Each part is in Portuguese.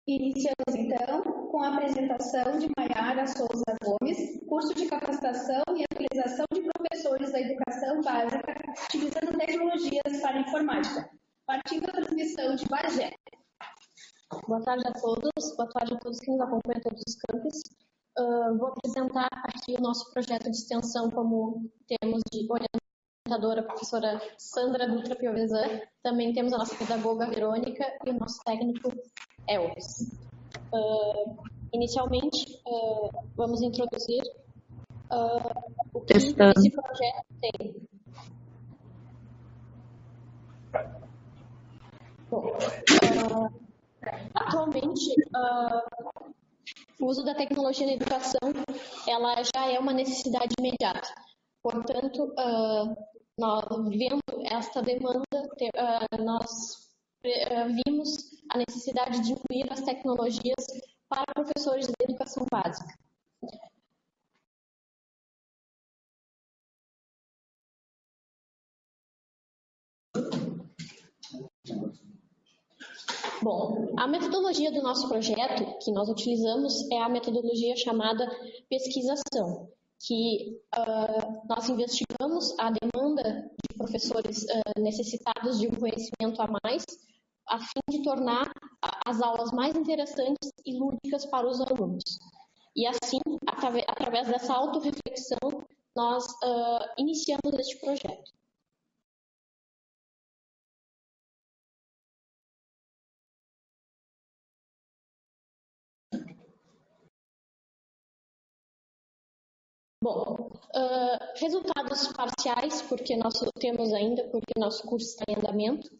Iniciamos, então, com a apresentação de Maiara Souza Gomes, curso de capacitação e atualização de professores da educação básica, utilizando tecnologias para a informática, partindo da transmissão de Bagé. Boa tarde a todos que nos acompanham em todos os campos. Vou apresentar aqui o nosso projeto de extensão, como temos de orientadora a professora Sandra Dutra Piovesan, também temos a nossa pedagoga Verônica e o nosso técnico Elvis. Inicialmente, vamos introduzir o que esse projeto tem. Bom, atualmente, o uso da tecnologia na educação, ela já é uma necessidade imediata. Portanto, nós vendo esta demanda, nós vimos a necessidade de incluir as tecnologias para professores de educação básica. Bom, a metodologia do nosso projeto que nós utilizamos é a metodologia chamada pesquisação, que nós investigamos a demanda de professores necessitados de um conhecimento a mais, a fim de tornar as aulas mais interessantes e lúdicas para os alunos. E assim, através dessa autorreflexão, nós iniciamos este projeto. Bom, resultados parciais, porque nosso curso está em andamento.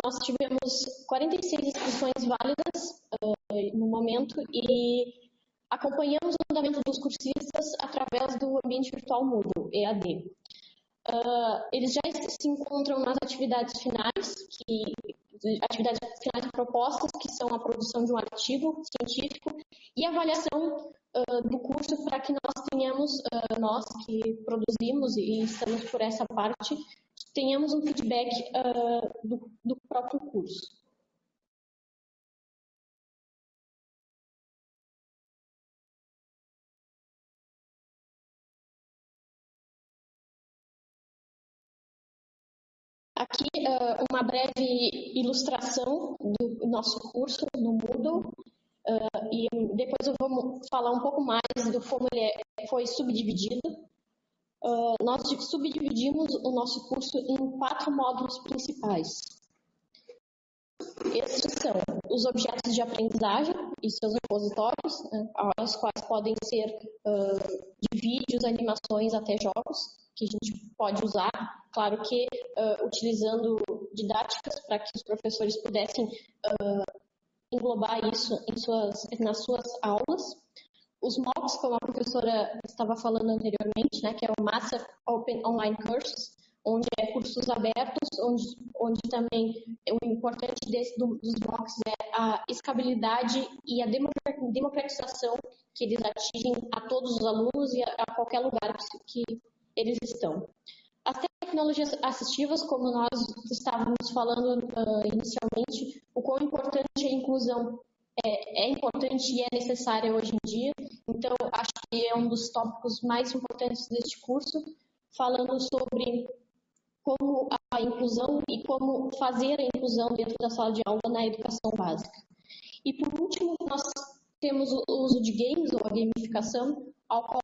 Nós tivemos 46 inscrições válidas no momento e acompanhamos o andamento dos cursistas através do ambiente virtual Moodle, EAD. Eles já se encontram nas atividades finais propostas, que são a produção de um artigo científico e a avaliação do curso, para que nós tenhamos, nós que produzimos e estamos por essa parte, tenhamos um feedback do próprio curso. Aqui uma breve ilustração do nosso curso no Moodle, e depois eu vou falar um pouco mais do como ele foi subdividido. Nós subdividimos o nosso curso em 4 módulos principais. Estes são os objetos de aprendizagem e seus repositórios, os quais podem ser de vídeos, animações até jogos, que a gente pode usar, claro que utilizando didáticas para que os professores pudessem englobar isso nas suas aulas. Os MOOCs, como a professora estava falando anteriormente, né, que é o Massive Open Online Courses, onde é cursos abertos, onde também o importante dos MOOCs é a escalabilidade e a democratização que eles atingem a todos os alunos e a qualquer lugar que eles estão. As tecnologias assistivas, como nós estávamos falando inicialmente, o quão importante a inclusão é importante e é necessária hoje em dia. Então, acho que é um dos tópicos mais importantes deste curso, falando sobre como a inclusão e como fazer a inclusão dentro da sala de aula na educação básica. E, por último, nós temos o uso de games, ou a gamificação, ao qual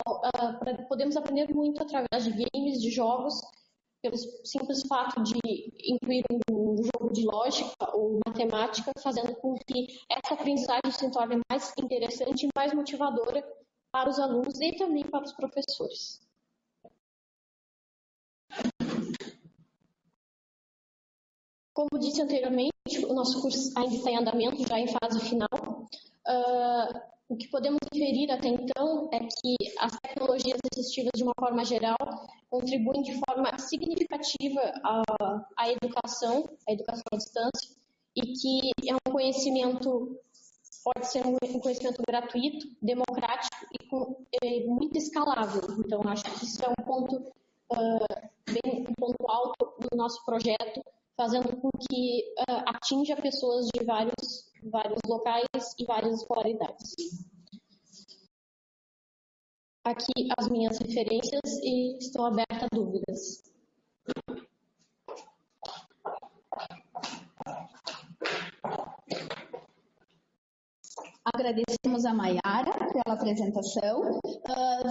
podemos aprender muito através de games, de jogos, pelo simples fato de incluir um jogo de lógica ou matemática, fazendo com que essa aprendizagem se torne mais interessante e mais motivadora para os alunos e também para os professores. Como disse anteriormente, o nosso curso ainda está em andamento, já em fase final. O que podemos inferir até então é que as tecnologias assistivas, de uma forma geral, contribuem de forma significativa à educação à distância, e que é um conhecimento, pode ser um conhecimento gratuito, democrático e muito escalável. Então, acho que isso é um ponto alto do nosso projeto, fazendo com que atinja pessoas de vários locais e várias escolaridades. Aqui as minhas referências e estou aberta a dúvidas. Agradecemos a Maiara pela apresentação.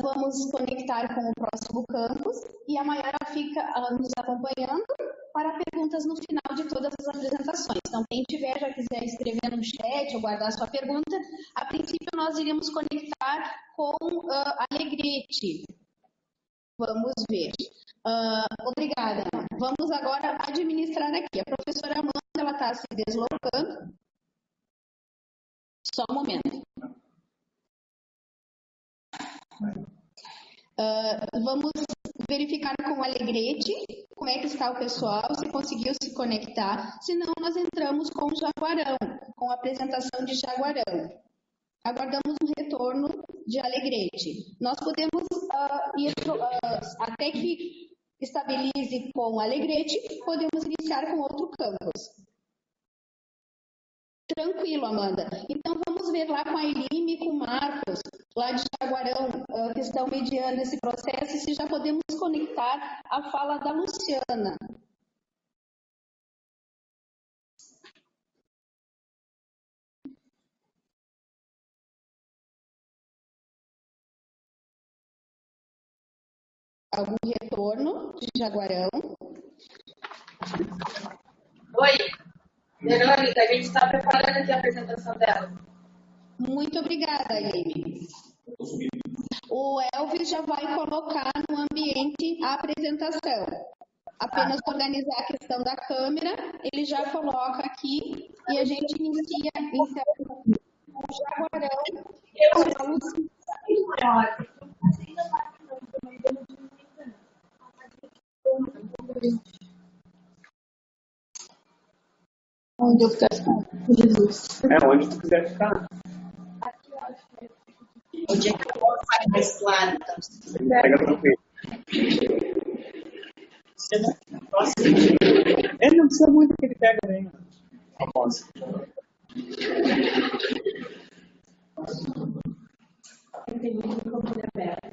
Vamos conectar com o próximo campus e a Maiara fica nos acompanhando para perguntas no final de todas as apresentações. Então, quem tiver, já quiser escrever no chat ou guardar sua pergunta, a princípio nós iremos conectar com Alegrete. Vamos ver. Obrigada. Vamos agora administrar aqui. A professora Amanda, ela está se deslocando. Só um momento. Vamos verificar com o Alegrete como é que está o pessoal, se conseguiu se conectar. Senão, nós entramos com o Jaguarão, com a apresentação de Jaguarão. Aguardamos um retorno de Alegrete. Nós podemos ir até que estabilize com o Alegrete, podemos iniciar com outro campus. Tranquilo, Amanda. Então, vamos ver lá com a Eline e com o Marcos, lá de Jaguarão, que estão mediando esse processo, se já podemos conectar a fala da Luciana. Algum retorno de Jaguarão? Oi. Verônica, a gente está preparando aqui a apresentação dela. Muito obrigada, Aline. O Elvis já vai colocar no ambiente a apresentação. Apenas organizar a questão da câmera, ele já coloca aqui e a gente inicia então o Jaguarão. Onde eu ficar? Jesus. Onde tu quiser ficar. Onde é que eu posso sair mais claro? Então, Pega tranquilo. você não posso. Ele não precisa muito que ele pega bem. Não posso. Tem muito microfone aberto.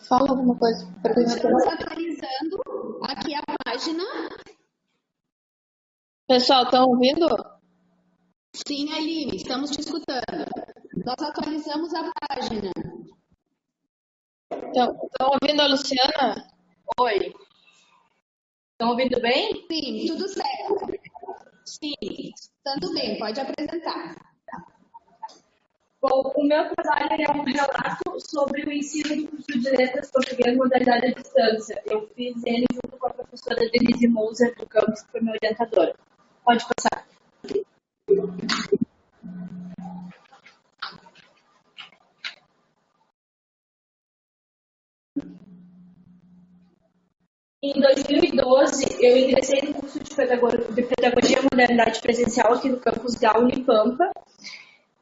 Fala alguma coisa. Estamos atualizando aqui a página. Pessoal, estão ouvindo? Sim, Aline, estamos te escutando. Nós atualizamos a página. Estão ouvindo a Luciana? Oi. Estão ouvindo bem? Sim, tudo certo. Sim, tudo bem, pode apresentar. Bom, o meu trabalho é um relato sobre o ensino do curso de Letras Português modalidade à distância. Eu fiz ele junto com a professora Denise Moser do campus, que foi minha orientadora. Pode passar. Em 2012, eu ingressei no curso de Pedagogia e Modernidade Presencial aqui no campus da Unipampa.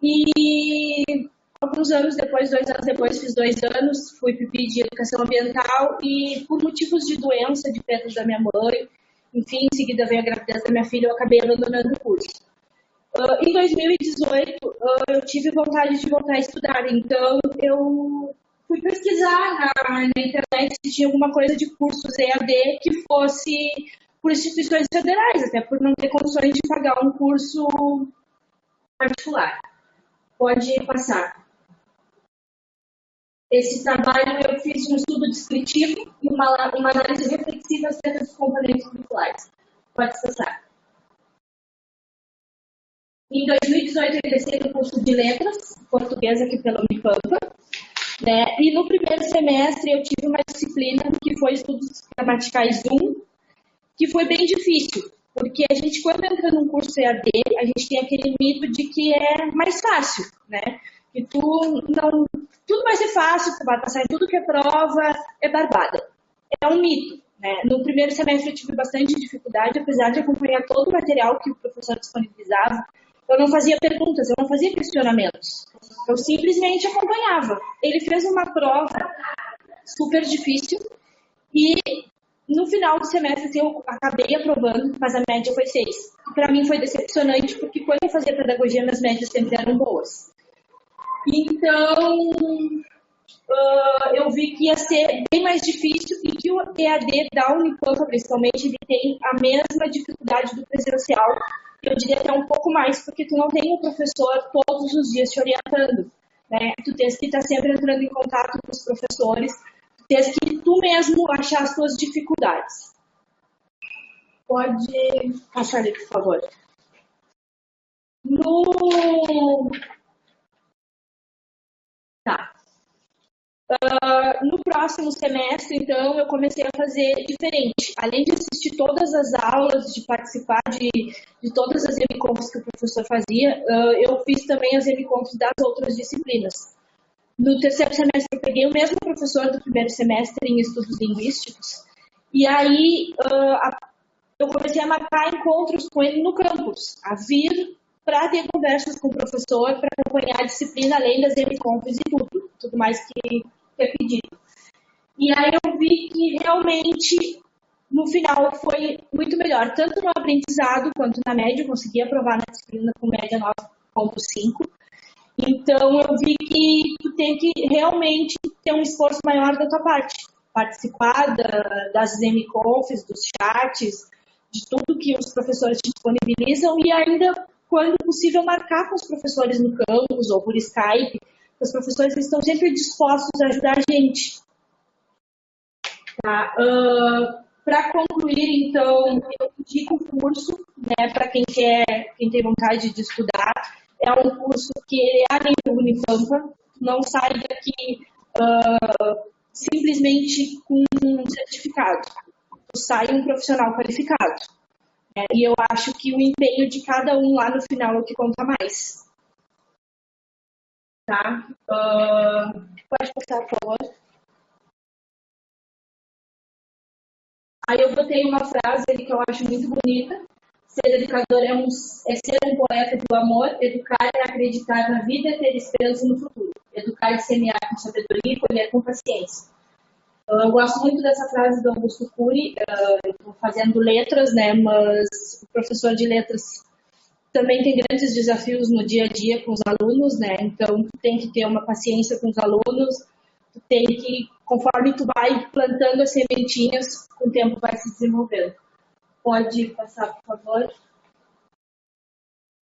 E alguns anos depois, 2 anos depois, fiz 2 anos, fui PIB de Educação Ambiental e por motivos de doença, de perda da minha mãe, enfim, em seguida veio a gravidez da minha filha, eu acabei abandonando o curso. Em 2018, eu tive vontade de voltar a estudar, então eu fui pesquisar na internet se tinha alguma coisa de cursos EAD que fosse por instituições federais, até por não ter condições de pagar um curso particular. Pode passar. Esse trabalho eu fiz um estudo descritivo e uma análise reflexiva acerca dos componentes curriculares. Pode passar. Em 2018, eu ingressei no curso de Letras, português aqui pela Unipampa, né? E no primeiro semestre eu tive uma disciplina que foi Estudos Gramaticais 1, que foi bem difícil, porque a gente, quando entra num curso EAD, a gente tem aquele mito de que é mais fácil, né? Que tudo vai ser fácil, tu vai passar em tudo que é prova, é barbada. É um mito, né? No primeiro semestre eu tive bastante dificuldade, apesar de acompanhar todo o material que o professor disponibilizava. Eu não fazia perguntas, eu não fazia questionamentos. Eu simplesmente acompanhava. Ele fez uma prova super difícil e no final do semestre eu acabei aprovando, mas a média foi 6. Para mim foi decepcionante, porque quando eu fazia pedagogia, minhas médias sempre eram boas. Então, eu vi que ia ser bem mais difícil e que o EAD da Unipampa, principalmente, ele tem a mesma dificuldade do presencial, eu diria até um pouco mais, porque tu não tem o professor todos os dias te orientando, né? Tu tens que estar sempre entrando em contato com os professores, tu tens que tu mesmo achar as tuas dificuldades. Pode passar ali, por favor. Tá. No próximo semestre, então, eu comecei a fazer diferente. Além de assistir todas as aulas, de participar de todas as EMConfs que o professor fazia, eu fiz também as EMConfs das outras disciplinas. No terceiro semestre, eu peguei o mesmo professor do primeiro semestre em estudos linguísticos, e aí eu comecei a marcar encontros com ele no campus, a vir para ter conversas com o professor, para acompanhar a disciplina, além das EMConfs e tudo mais que é pedido. E aí eu vi que realmente, no final, foi muito melhor, tanto no aprendizado quanto na média. Eu consegui aprovar na disciplina com média 9,5. Então, eu vi que tu tem que realmente ter um esforço maior da tua parte. Participar das EMConfs, dos chats, de tudo que os professores te disponibilizam e ainda, quando possível, marcar com os professores no campus ou por Skype. Os professores estão sempre dispostos a ajudar a gente. Tá? Para concluir, então, eu indico o curso, né, para quem tem vontade de estudar. É um curso que é além do Unipampa, não sai daqui simplesmente com um certificado. Sai um profissional qualificado. Né? E eu acho que o empenho de cada um lá no final é o que conta mais. Tá? Pode passar, por favor. Aí eu botei uma frase ali que eu acho muito bonita. Ser educador é ser um poeta do amor, educar é acreditar na vida e ter esperança no futuro. Educar é semear com sabedoria e colher com paciência. Eu gosto muito dessa frase do Augusto Cury. Eu estou fazendo letras, né, mas o professor de letras também tem grandes desafios no dia a dia com os alunos, né? Então, tu tem que ter uma paciência com os alunos, tu tem que, conforme tu vai plantando as sementinhas, com o tempo vai se desenvolvendo. Pode passar, por favor.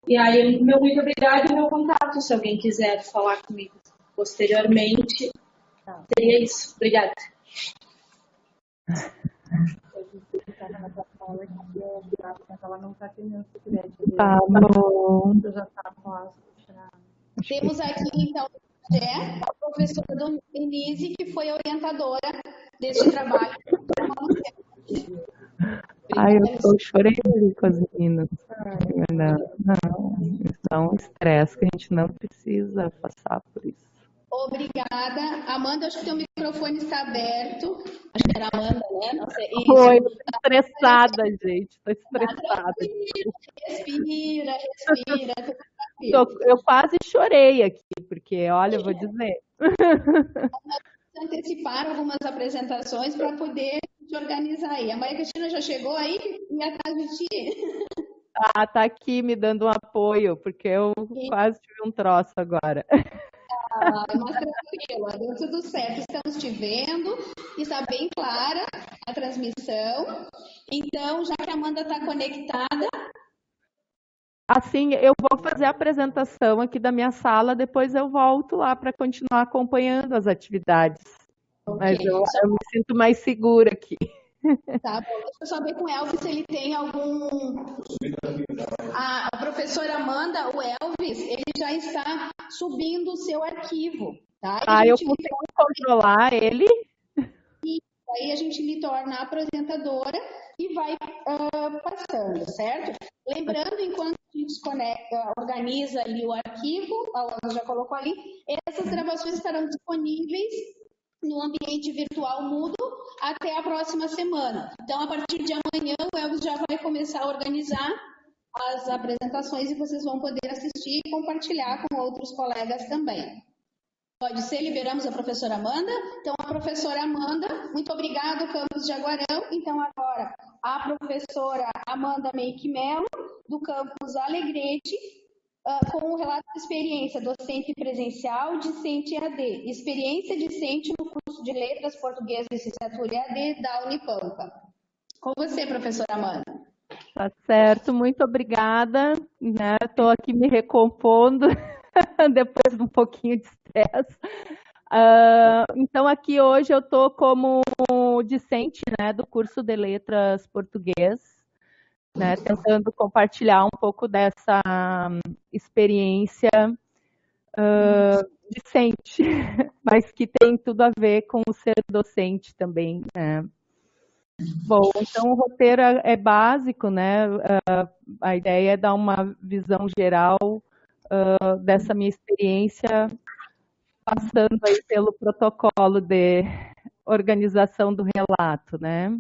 E aí, meu muito obrigado e meu contato, se alguém quiser falar comigo posteriormente. Seria isso. Obrigada. Tá bom. Temos aqui, então, a professora Dona Denise, que foi a orientadora deste trabalho. Ai, eu chorei com as meninas. Não, isso é um estresse que a gente não precisa passar por isso. Obrigada. Amanda, acho que teu microfone está aberto. Acho que era a Amanda, né? Não sei. Oi, eu tô estressada, gente. Estou estressada. Respira. Eu quase chorei aqui, porque, olha, eu vou dizer. Antecipar algumas apresentações para poder te organizar aí. A Maria Cristina já chegou aí e atrás de ti. Ah, tá aqui me dando um apoio, porque eu quase tive um troço agora. Mas tranquila, deu tudo certo. Estamos te vendo, está bem clara a transmissão. Então, já que a Amanda está conectada. Assim, eu vou fazer a apresentação aqui da minha sala, depois eu volto lá para continuar acompanhando as atividades. Okay. Mas eu me sinto mais segura aqui. Tá bom, deixa eu só ver com o Elvis se ele tem algum... A professora Amanda, o Elvis, ele já está subindo o seu arquivo, tá? Eu consigo controlar ele? E aí a gente lhe torna apresentadora e vai passando, certo? Lembrando, enquanto a gente organiza ali o arquivo, a Ana já colocou ali, essas gravações estarão disponíveis no ambiente virtual mudo até a próxima semana. Então, a partir de amanhã, o Elvis já vai começar a organizar as apresentações e vocês vão poder assistir e compartilhar com outros colegas também. Pode ser, liberamos a professora Amanda. Então, a professora Amanda, muito obrigada, campus Jaguarão. Então, agora, a professora Amanda Meike Mello, do campus Alegrete, com o relato de experiência docente presencial, discente EAD, experiência discente no curso de Letras Português, Licenciatura EAD da Unipampa. Com você, professora Amanda. Tá certo, muito obrigada. Estou aqui me recompondo depois de um pouquinho de estresse. Então, aqui hoje eu estou como discente, do curso de Letras Português, tentando compartilhar um pouco dessa experiência discente, mas que tem tudo a ver com o ser docente também, né? Bom, então o roteiro é básico, a ideia é dar uma visão geral dessa minha experiência, passando aí pelo protocolo de organização do relato, né?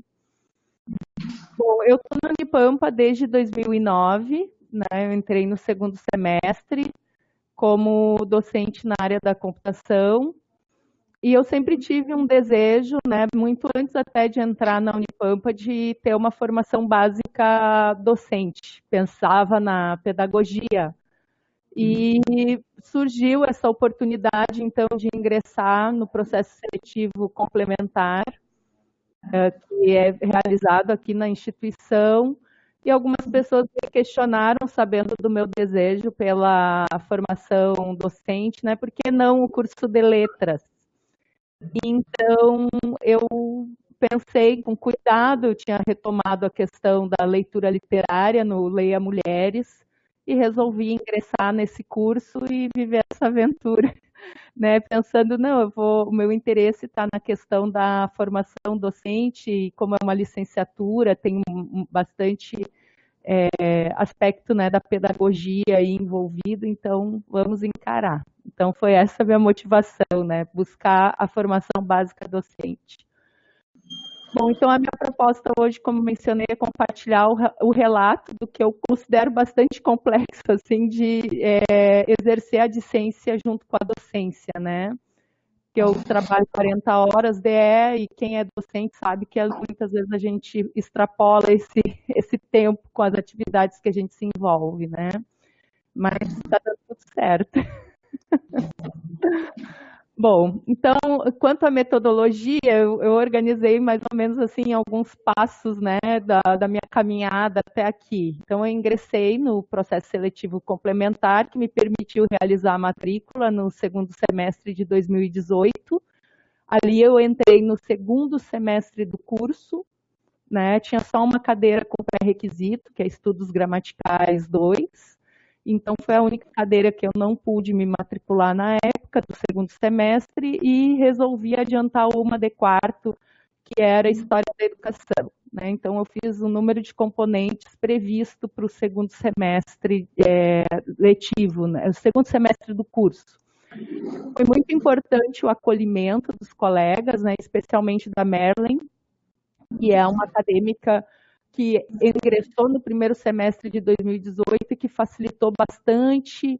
Bom, eu estou na Unipampa desde 2009, eu entrei no segundo semestre como docente na área da computação, e eu sempre tive um desejo, muito antes até de entrar na Unipampa, de ter uma formação básica docente. Pensava na pedagogia. E surgiu essa oportunidade, então, de ingressar no processo seletivo complementar, que é realizado aqui na instituição. E algumas pessoas me questionaram, sabendo do meu desejo pela formação docente, por que não o curso de letras? Então, eu pensei com cuidado, eu tinha retomado a questão da leitura literária no Leia Mulheres e resolvi ingressar nesse curso e viver essa aventura, pensando, o meu interesse está na questão da formação docente, e como é uma licenciatura, tem bastante aspecto da pedagogia aí envolvido, então vamos encarar. Então foi essa a minha motivação, buscar a formação básica docente. Bom, então a minha proposta hoje, como mencionei, é compartilhar o relato do que eu considero bastante complexo, assim, de exercer a discência junto com a docência, que eu trabalho 40 horas DE, e quem é docente sabe que muitas vezes a gente extrapola esse tempo com as atividades que a gente se envolve, Mas está dando tudo certo. Bom, então, quanto à metodologia, eu organizei mais ou menos assim alguns passos, da minha caminhada até aqui. Então, eu ingressei no processo seletivo complementar, que me permitiu realizar a matrícula no segundo semestre de 2018. Ali eu entrei no segundo semestre do curso, tinha só uma cadeira com pré-requisito, que é Estudos Gramaticais 2. Então, foi a única cadeira que eu não pude me matricular na época do segundo semestre e resolvi adiantar uma de quarto, que era História da Educação. Então, eu fiz o número de componentes previsto para o segundo semestre letivo, o segundo semestre do curso. Foi muito importante o acolhimento dos colegas, especialmente da Merlin, que é uma acadêmica que ingressou no primeiro semestre de 2018 e que facilitou bastante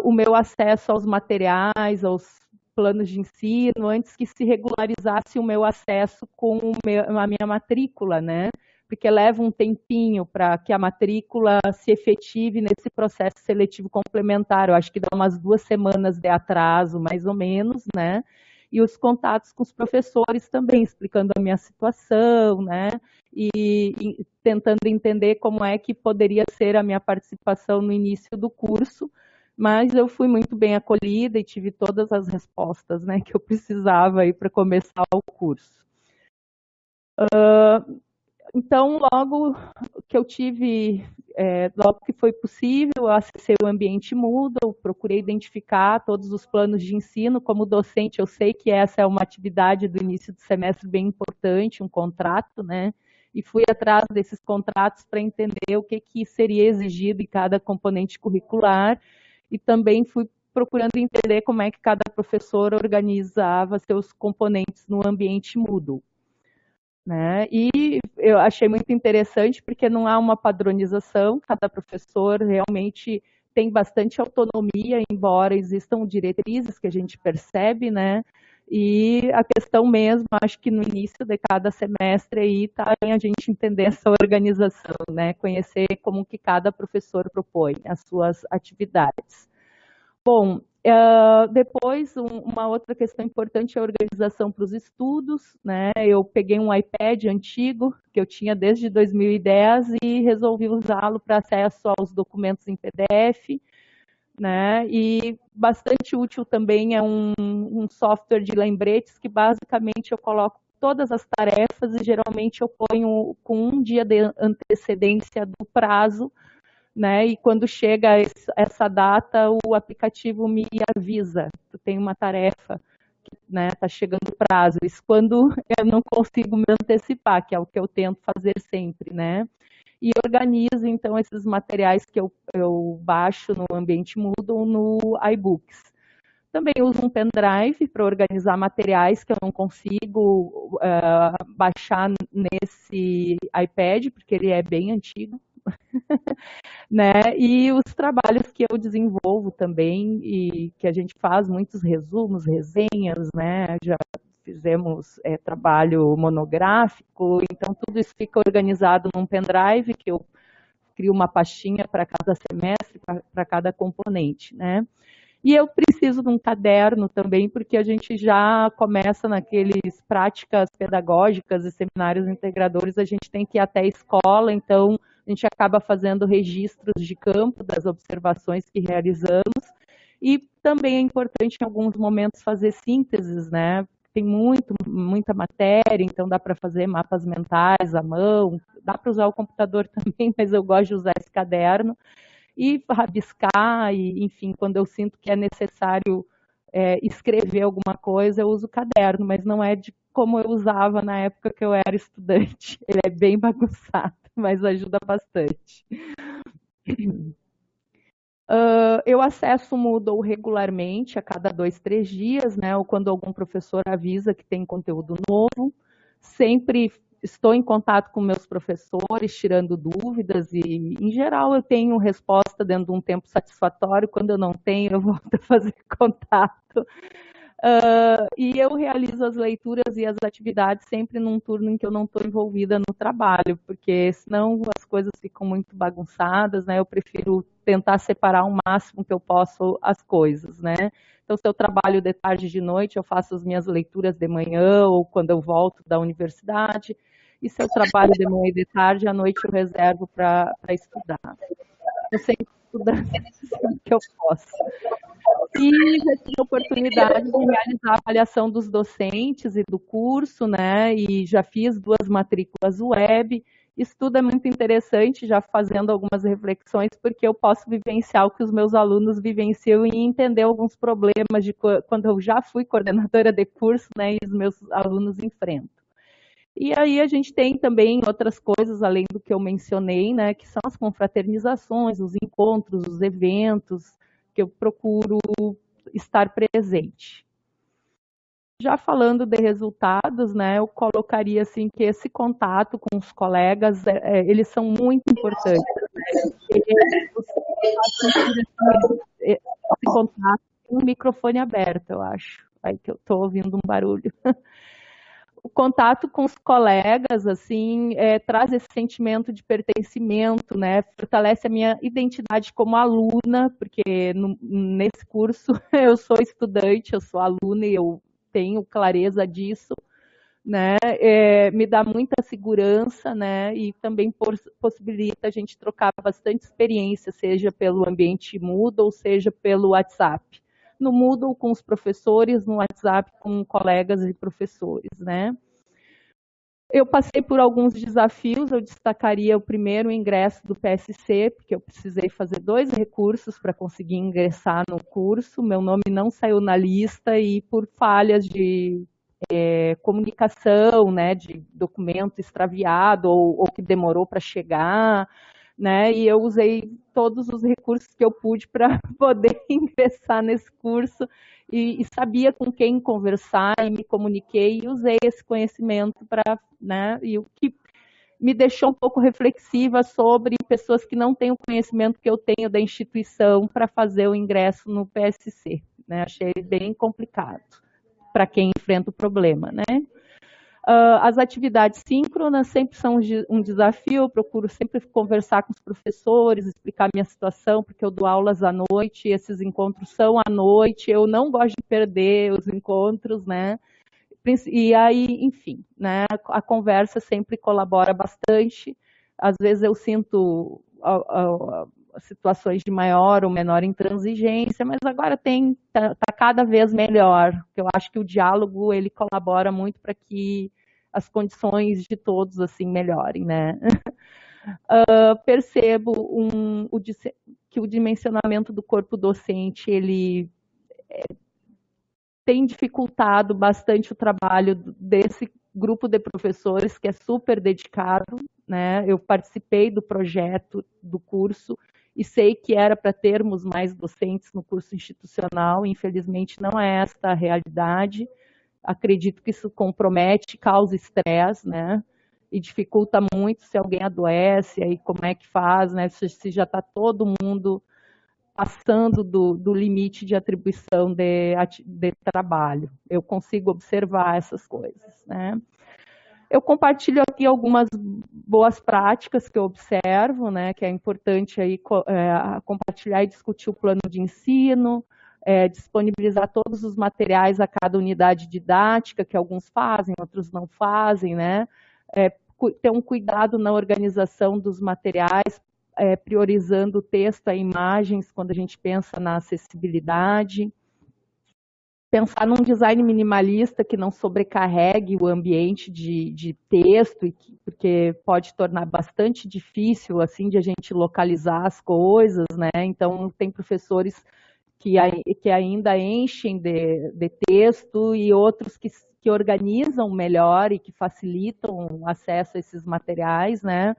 o meu acesso aos materiais, aos planos de ensino, antes que se regularizasse o meu acesso com a minha matrícula, Porque leva um tempinho para que a matrícula se efetive nesse processo seletivo complementar. Eu acho que dá umas 2 semanas de atraso, mais ou menos, E os contatos com os professores também, explicando a minha situação, e tentando entender como é que poderia ser a minha participação no início do curso, mas eu fui muito bem acolhida e tive todas as respostas, que eu precisava aí para começar o curso. Então, logo que eu tive, logo que foi possível, eu acessei o ambiente Moodle, procurei identificar todos os planos de ensino. Como docente, eu sei que essa é uma atividade do início do semestre bem importante, um contrato, E fui atrás desses contratos para entender o que seria exigido em cada componente curricular. E também fui procurando entender como é que cada professor organizava seus componentes no ambiente Moodle, né? E eu achei muito interessante porque não há uma padronização, cada professor realmente tem bastante autonomia, embora existam diretrizes que a gente percebe, né? E a questão mesmo, acho que no início de cada semestre aí está em a gente entender essa organização, né? Conhecer como que cada professor propõe as suas atividades. Bom, depois uma outra questão importante é a organização para os estudos, né? Eu peguei um iPad antigo que eu tinha desde 2010 e resolvi usá-lo para acesso aos documentos em PDF, né? E bastante útil também é um software de lembretes que basicamente eu coloco todas as tarefas e geralmente eu ponho com um dia de antecedência do prazo, né? E quando chega essa data, o aplicativo me avisa, tu tem uma tarefa, né? Tá chegando o prazo. Isso quando eu não consigo me antecipar, que é o que eu tento fazer sempre, né? E organizo, então, esses materiais que eu baixo no ambiente Moodle no iBooks. Também uso um pendrive para organizar materiais que eu não consigo baixar nesse iPad, porque ele é bem antigo, né? E os trabalhos que eu desenvolvo também e que a gente faz muitos resumos, resenhas, né? Já fizemos trabalho monográfico, então tudo isso fica organizado num pendrive que eu crio uma pastinha para cada semestre, para cada componente, né? E eu preciso de um caderno também, porque a gente já começa naqueles práticas pedagógicas e seminários integradores, a gente tem que ir até a escola, então a gente acaba fazendo registros de campo das observações que realizamos, e também é importante em alguns momentos fazer sínteses, né? Tem muita matéria, então dá para fazer mapas mentais à mão, dá para usar o computador também, mas eu gosto de usar esse caderno, e rabiscar, e, enfim, quando eu sinto que é necessário escrever alguma coisa, eu uso o caderno, mas não é de como eu usava na época que eu era estudante. Ele é bem bagunçado, mas ajuda bastante. Eu acesso o Moodle regularmente, a cada 2, 3 dias, né, ou quando algum professor avisa que tem conteúdo novo. Sempre estou em contato com meus professores, tirando dúvidas e, em geral, eu tenho resposta dentro de um tempo satisfatório. Quando eu não tenho, eu volto a fazer contato. E eu realizo as leituras e as atividades sempre num turno em que eu não estou envolvida no trabalho, porque senão as coisas ficam muito bagunçadas, né? Eu prefiro tentar separar o máximo que eu posso as coisas, né? Então, se eu trabalho de tarde e de noite, eu faço as minhas leituras de manhã ou quando eu volto da universidade. E se eu trabalho de manhã e de tarde, à noite eu reservo para estudar. Eu sempre estudando o que eu posso. E já tive a oportunidade de realizar a avaliação dos docentes e do curso, né? E já fiz 2 matrículas web. Isso tudo é muito interessante, já fazendo algumas reflexões, porque eu posso vivenciar o que os meus alunos vivenciam e entender alguns problemas de quando eu já fui coordenadora de curso, né? E os meus alunos enfrentam. E aí a gente tem também outras coisas, além do que eu mencionei, né? Que são as confraternizações, os encontros, os eventos, que eu procuro estar presente. Já falando de resultados, né, eu colocaria assim que esse contato com os colegas, eles são muito importantes. Esse contato com o microfone aberto, eu acho. Aí que eu estou ouvindo um barulho. O contato com os colegas, assim, traz esse sentimento de pertencimento, né? Fortalece a minha identidade como aluna, porque nesse curso eu sou estudante, eu sou aluna e eu tenho clareza disso, né? Me dá muita segurança, né? E também possibilita a gente trocar bastante experiência, seja pelo ambiente Moodle, seja pelo WhatsApp. No Moodle com os professores, no WhatsApp com colegas e professores, né? Eu passei por alguns desafios, eu destacaria o primeiro, o ingresso do PSC, porque eu precisei fazer 2 recursos para conseguir ingressar no curso, meu nome não saiu na lista e por falhas de comunicação, né, de documento extraviado ou que demorou para chegar, né? E eu usei todos os recursos que eu pude para poder ingressar nesse curso e sabia com quem conversar e me comuniquei e usei esse conhecimento para, né? E o que me deixou um pouco reflexiva sobre pessoas que não têm o conhecimento que eu tenho da instituição para fazer o ingresso no PSC, né? Achei bem complicado para quem enfrenta o problema, né? As atividades síncronas sempre são um desafio, eu procuro sempre conversar com os professores, explicar a minha situação, porque eu dou aulas à noite, esses encontros são à noite, eu não gosto de perder os encontros, né? E aí, enfim, né, a conversa sempre colabora bastante, às vezes eu sinto situações de maior ou menor intransigência, mas agora tá cada vez melhor, porque eu acho que o diálogo ele colabora muito para que as condições de todos assim melhorem, né? Percebo que o dimensionamento do corpo docente ele tem dificultado bastante o trabalho desse grupo de professores que é super dedicado, né? Eu participei do projeto do curso e sei que era para termos mais docentes no curso institucional, infelizmente não é esta a realidade. Acredito que isso compromete, causa estresse, né? E dificulta muito se alguém adoece, aí como é que faz, né? Se já está todo mundo passando do limite de atribuição de trabalho. Eu consigo observar essas coisas, né? Eu compartilho aqui algumas boas práticas que eu observo, né, que é importante aí, compartilhar e discutir o plano de ensino, disponibilizar todos os materiais a cada unidade didática, que alguns fazem, outros não fazem, né, ter um cuidado na organização dos materiais, priorizando o texto e imagens quando a gente pensa na acessibilidade, pensar num design minimalista que não sobrecarregue o ambiente de texto, porque pode tornar bastante difícil assim de a gente localizar as coisas, né? Então tem professores que ainda enchem de texto e outros que organizam melhor e que facilitam o acesso a esses materiais, né?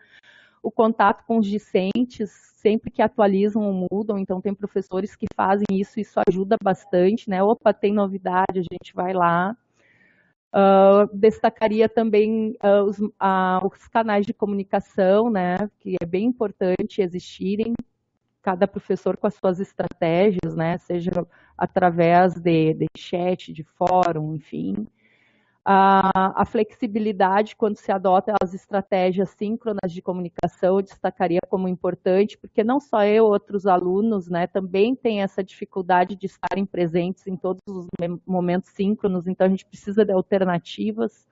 O contato com os discentes, sempre que atualizam ou mudam, então tem professores que fazem isso, isso ajuda bastante, né? Opa, tem novidade, a gente vai lá. Destacaria também os canais de comunicação, né? Que é bem importante existirem, cada professor com as suas estratégias, né? Seja através de chat, de fórum, enfim. A flexibilidade quando se adota as estratégias síncronas de comunicação, eu destacaria como importante, porque não só eu, outros alunos, né, também têm essa dificuldade de estarem presentes em todos os momentos síncronos, então a gente precisa de alternativas.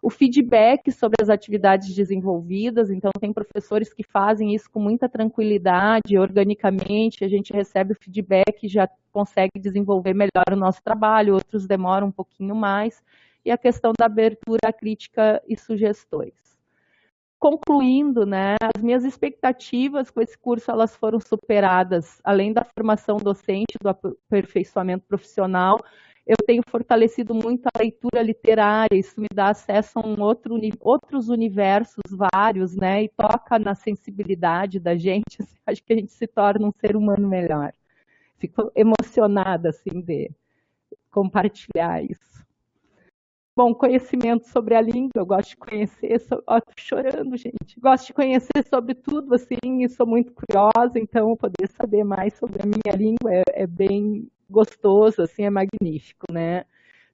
O feedback sobre as atividades desenvolvidas, então tem professores que fazem isso com muita tranquilidade, organicamente, a gente recebe o feedback e já consegue desenvolver melhor o nosso trabalho, outros demoram um pouquinho mais, e a questão da abertura à crítica e sugestões. Concluindo, né, as minhas expectativas com esse curso elas foram superadas, além da formação docente, do aperfeiçoamento profissional, eu tenho fortalecido muito a leitura literária, isso me dá acesso a outros universos vários, né, e toca na sensibilidade da gente, acho que a gente se torna um ser humano melhor. Fico emocionada, assim, de compartilhar isso. Bom, conhecimento sobre a língua, eu gosto de conhecer, tô chorando, gente, gosto de conhecer sobre tudo, assim, e sou muito curiosa, então poder saber mais sobre a minha língua é bem gostoso, assim, é magnífico, né?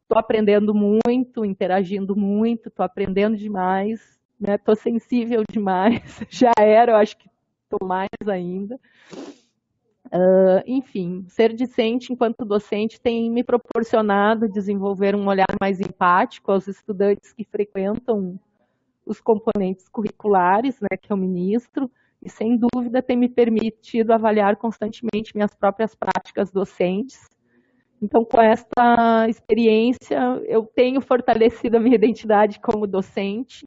Estou aprendendo muito, interagindo muito, estou aprendendo demais, né? Estou sensível demais, já era, eu acho que estou mais ainda. Enfim, ser discente enquanto docente tem me proporcionado desenvolver um olhar mais empático aos estudantes que frequentam os componentes curriculares, né, que eu ministro, e sem dúvida tem me permitido avaliar constantemente minhas próprias práticas docentes. Então, com esta experiência, eu tenho fortalecido a minha identidade como docente,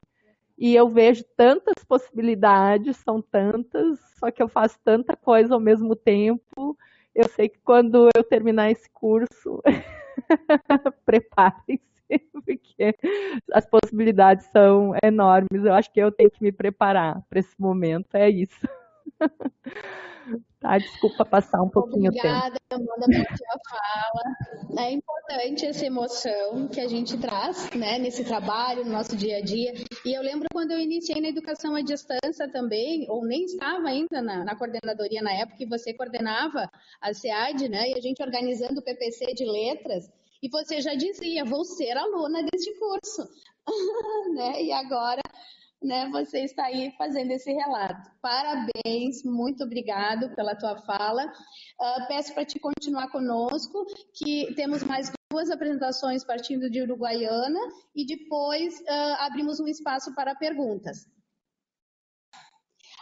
e eu vejo tantas possibilidades, são tantas, só que eu faço tanta coisa ao mesmo tempo. Eu sei que quando eu terminar esse curso, preparem-se, porque as possibilidades são enormes. Eu acho que eu tenho que me preparar para esse momento, é isso. Tá, desculpa passar um pouquinho o tempo. Obrigada, Amanda, pela tua fala. É importante essa emoção que a gente traz, né, nesse trabalho, no nosso dia a dia. E eu lembro quando eu iniciei na educação à distância também, ou nem estava ainda na coordenadoria na época, que você coordenava a SEAD, né, e a gente organizando o PPC de letras, e você já dizia, vou ser aluna deste curso. Né? E agora, né, você está aí fazendo esse relato. Parabéns, muito obrigado pela tua fala. Peço para te continuar conosco, que temos mais 2 apresentações partindo de Uruguaiana e depois abrimos um espaço para perguntas.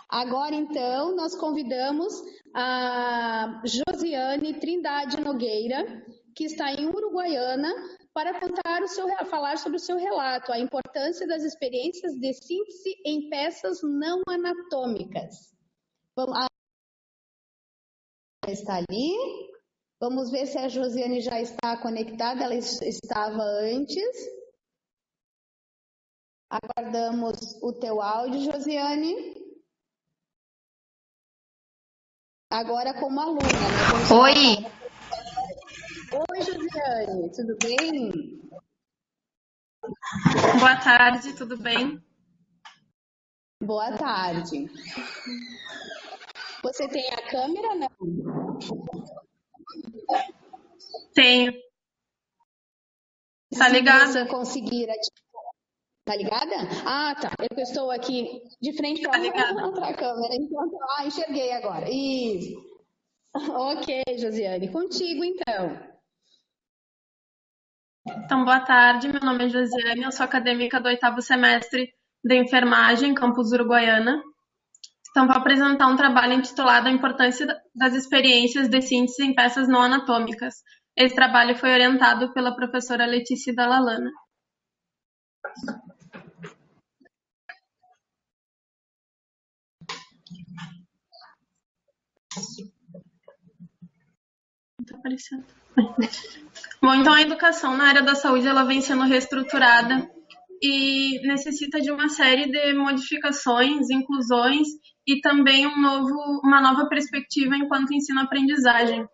Agora, então, nós convidamos a Josiane Trindade Nogueira, que está em Uruguaiana, para falar sobre o seu relato, a importância das experiências de síntese em peças não anatômicas. Ela está ali. Vamos ver se a Josiane já está conectada. Ela estava antes. Aguardamos o teu áudio, Josiane. Agora como aluna, né? Oi! Oi, Josiane, tudo bem? Boa tarde, tudo bem? Boa tarde. Você tem a câmera, não? Tenho. Tá ligada? Se você conseguir... Tá ligada? Ah, tá. Eu estou aqui de frente para outra câmera. Então, enxerguei agora. Isso. Ok, Josiane. Contigo, então. Então, boa tarde. Meu nome é Josiane, eu sou acadêmica do 8º semestre de enfermagem, campus Uruguaiana. Então, vou apresentar um trabalho intitulado A Importância das Experiências de Síntese em Peças Não Anatômicas. Esse trabalho foi orientado pela professora Letícia Dalalana. Tá aparecendo. Bom, então a educação na área da saúde ela vem sendo reestruturada e necessita de uma série de modificações, inclusões e também uma nova perspectiva enquanto ensino-aprendizagem.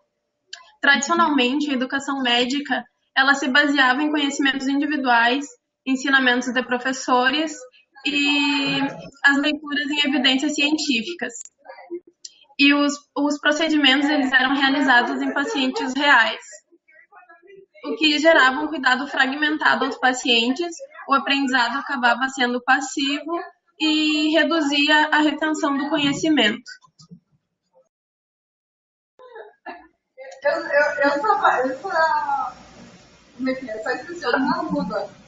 Tradicionalmente, a educação médica ela se baseava em conhecimentos individuais, ensinamentos de professores e as leituras em evidências científicas. E os procedimentos eles eram realizados em pacientes reais, o que gerava um cuidado fragmentado aos pacientes, o aprendizado acabava sendo passivo e reduzia a retenção do conhecimento.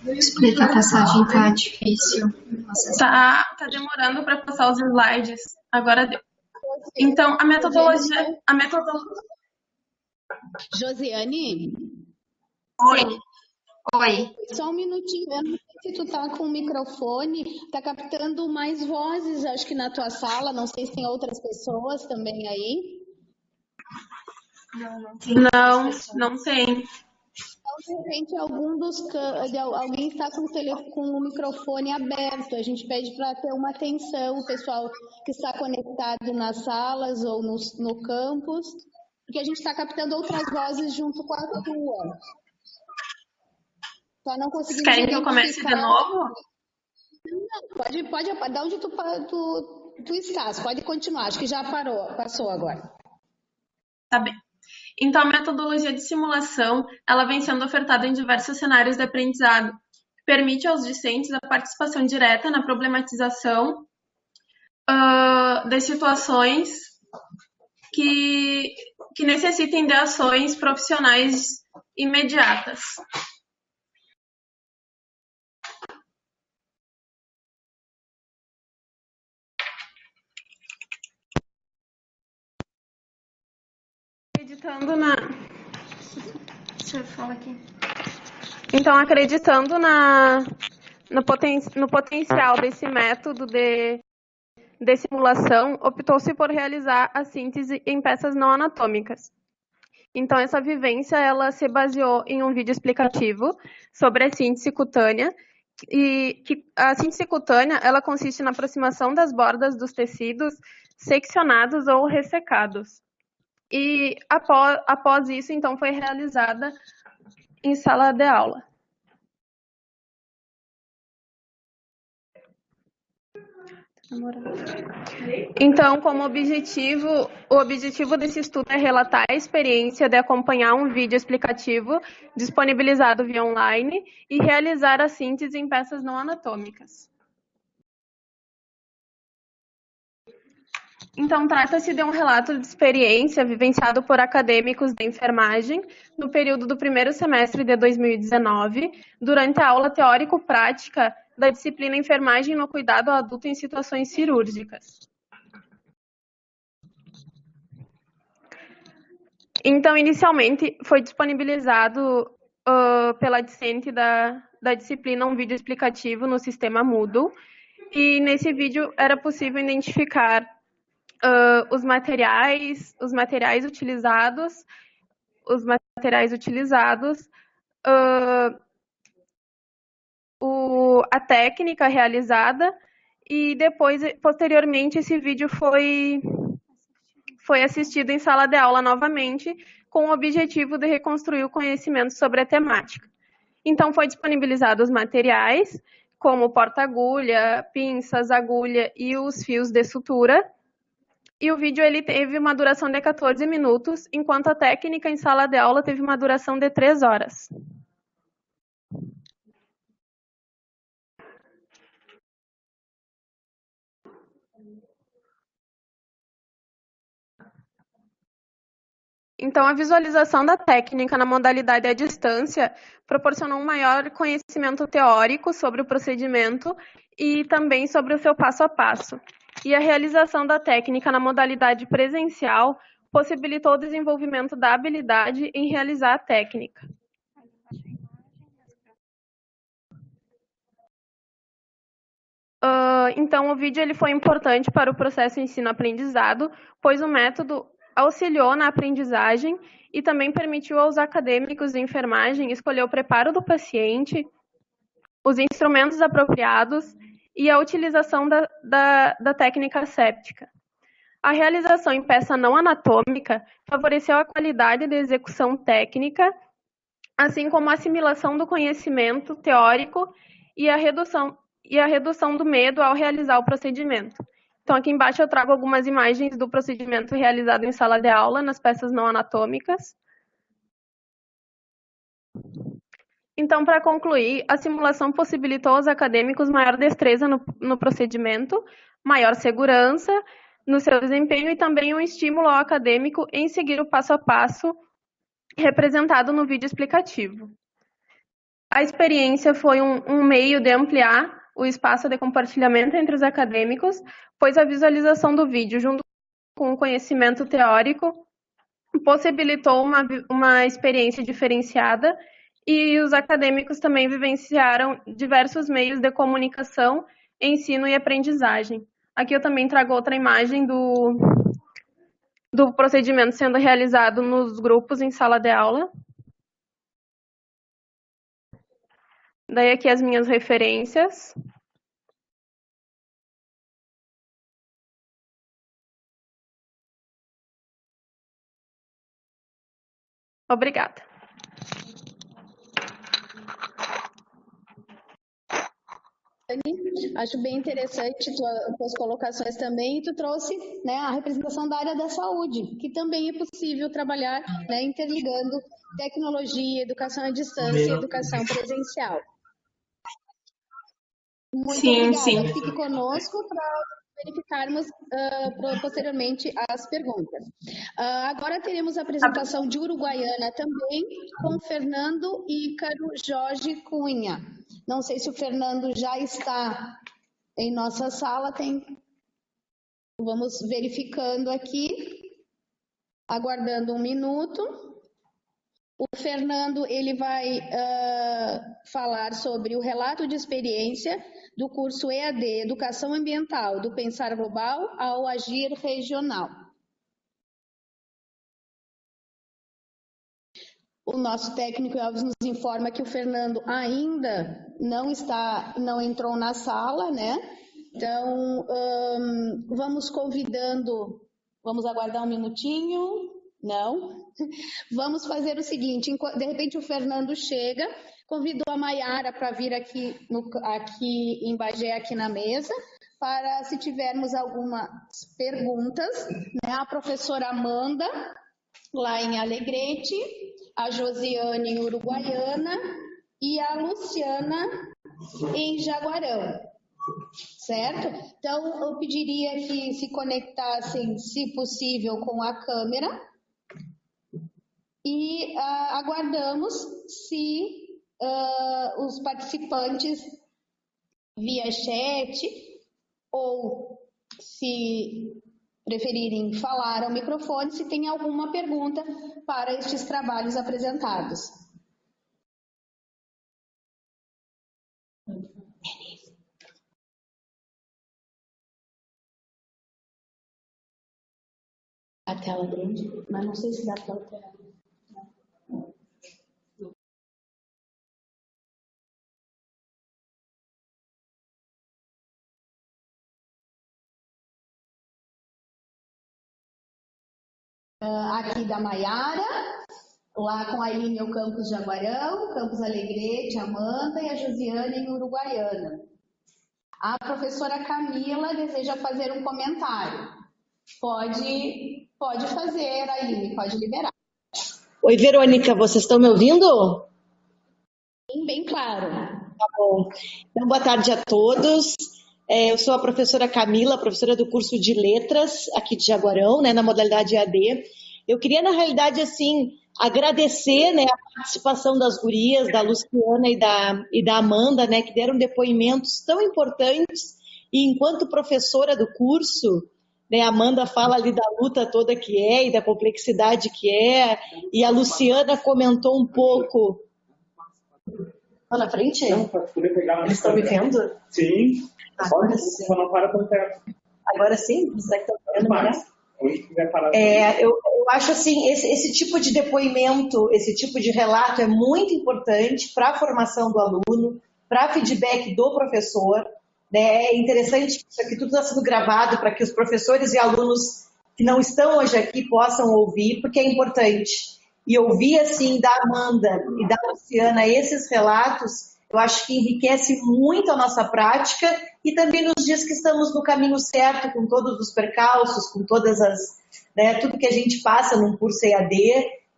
Explica, a passagem tá difícil. Tá demorando para passar os slides. Agora deu. Então, a metodologia... Josiane? Oi. Só um minutinho, eu não sei se tu tá com o microfone, tá captando mais vozes, acho que na tua sala, não sei se tem outras pessoas também aí. Não tem. Então, de repente, alguém está com o microfone aberto. A gente pede para ter uma atenção, o pessoal que está conectado nas salas ou no campus, porque a gente está captando outras vozes junto com a tua. Só não conseguimos. Querem que eu comece de novo? Não, pode, da onde tu estás, pode continuar, acho que já passou agora. Tá bem. Então, a metodologia de simulação, ela vem sendo ofertada em diversos cenários de aprendizado, que permite aos discentes a participação direta na problematização de situações que necessitem de ações profissionais imediatas. Acreditando no potencial desse método de simulação, optou-se por realizar a síntese em peças não anatômicas. Então, essa vivência ela se baseou em um vídeo explicativo sobre a síntese cutânea, E que a síntese cutânea, ela consiste na aproximação das bordas dos tecidos seccionados ou ressecados. E após isso, então, foi realizada em sala de aula. Então, como objetivo, o objetivo desse estudo é relatar a experiência de acompanhar um vídeo explicativo disponibilizado via online e realizar a síntese em peças não anatômicas. Então, trata-se de um relato de experiência vivenciado por acadêmicos de enfermagem no período do primeiro semestre de 2019, durante a aula teórico-prática da disciplina Enfermagem no Cuidado Adulto em Situações Cirúrgicas. Então, inicialmente, foi disponibilizado pela discente da disciplina um vídeo explicativo no sistema Moodle, e nesse vídeo era possível identificar os materiais utilizados, a técnica realizada, e depois, posteriormente, esse vídeo foi assistido em sala de aula novamente, com o objetivo de reconstruir o conhecimento sobre a temática. Então, foi disponibilizado os materiais, como porta-agulha, pinças, agulha e os fios de sutura. E o vídeo ele teve uma duração de 14 minutos, enquanto a técnica em sala de aula teve uma duração de 3 horas. Então, a visualização da técnica na modalidade à distância proporcionou um maior conhecimento teórico sobre o procedimento e também sobre o seu passo a passo. E a realização da técnica na modalidade presencial possibilitou o desenvolvimento da habilidade em realizar a técnica. Então, o vídeo ele foi importante para o processo ensino-aprendizado, pois o método auxiliou na aprendizagem e também permitiu aos acadêmicos de enfermagem escolher o preparo do paciente, os instrumentos apropriados e a utilização da técnica séptica. A realização em peça não anatômica favoreceu a qualidade da execução técnica, assim como a assimilação do conhecimento teórico e a redução do medo ao realizar o procedimento. Então, aqui embaixo eu trago algumas imagens do procedimento realizado em sala de aula, nas peças não anatômicas. Então, para concluir, a simulação possibilitou aos acadêmicos maior destreza no procedimento, maior segurança no seu desempenho e também um estímulo ao acadêmico em seguir o passo a passo representado no vídeo explicativo. A experiência foi um meio de ampliar o espaço de compartilhamento entre os acadêmicos, pois a visualização do vídeo, junto com o conhecimento teórico, possibilitou uma experiência diferenciada e os acadêmicos também vivenciaram diversos meios de comunicação, ensino e aprendizagem. Aqui eu também trago outra imagem do procedimento sendo realizado nos grupos em sala de aula. Daí aqui as minhas referências. Obrigada. Acho bem interessante tuas colocações também, e tu trouxe, né, a representação da área da saúde, que também é possível trabalhar, né, interligando tecnologia, educação à distância e educação presencial. Muito obrigada. Sim. Fique conosco para verificarmos posteriormente as perguntas. Agora teremos a apresentação de Uruguaiana também, com Fernando Ícaro Jorge Cunha. Não sei se o Fernando já está em nossa sala, vamos verificando aqui, aguardando um minuto. O Fernando ele vai falar sobre o relato de experiência do curso EAD Educação Ambiental, do Pensar Global ao Agir Regional. O nosso técnico Elvis nos informa que o Fernando ainda não entrou na sala, né? Então, vamos aguardar um minutinho. Não. Vamos fazer o seguinte, de repente o Fernando chega, convido a Maiara para vir aqui em Bagé, aqui na mesa, para se tivermos algumas perguntas, né? A professora Amanda, lá em Alegrete, a Josiane em Uruguaiana e a Luciana em Jaguarão, certo? Então, eu pediria que se conectassem, se possível, com a câmera e aguardamos se os participantes via chat ou, se preferirem falar ao microfone, se tem alguma pergunta para estes trabalhos apresentados. A tela grande, mas não sei se dá para alterar. Aqui da Maiara, lá com a Aline, o campus Jaguarão, campus Alegrete, Amanda e a Josiane em Uruguaiana. A professora Camila deseja fazer um comentário. Pode fazer, Aline, pode liberar. Oi, Verônica, vocês estão me ouvindo? Sim, bem claro. Tá bom. Então, boa tarde a todos. Eu sou a professora Camila, professora do curso de Letras aqui de Jaguarão, né, na modalidade EAD. Eu queria, na realidade, assim, agradecer, né, a participação das gurias, da Luciana e da Amanda, né, que deram depoimentos tão importantes. E enquanto professora do curso, né, a Amanda fala ali da luta toda que é e da complexidade que é, e a Luciana comentou um pouco. Lá na frente? Não, para poder pegar. Eles estão me vendo? Sim. Agora sim. Só não para tão perto. Agora sim? Será que estão vendo melhor? Eu Eu acho assim, esse tipo de depoimento, esse tipo de relato é muito importante para a formação do aluno, para feedback do professor. Né? É interessante que isso aqui tudo está sendo gravado para que os professores e alunos que não estão hoje aqui possam ouvir, porque é importante. E ouvir, assim, da Amanda e da Luciana esses relatos, eu acho que enriquece muito a nossa prática e também nos diz que estamos no caminho certo, com todos os percalços, com todas tudo que a gente passa num curso EAD,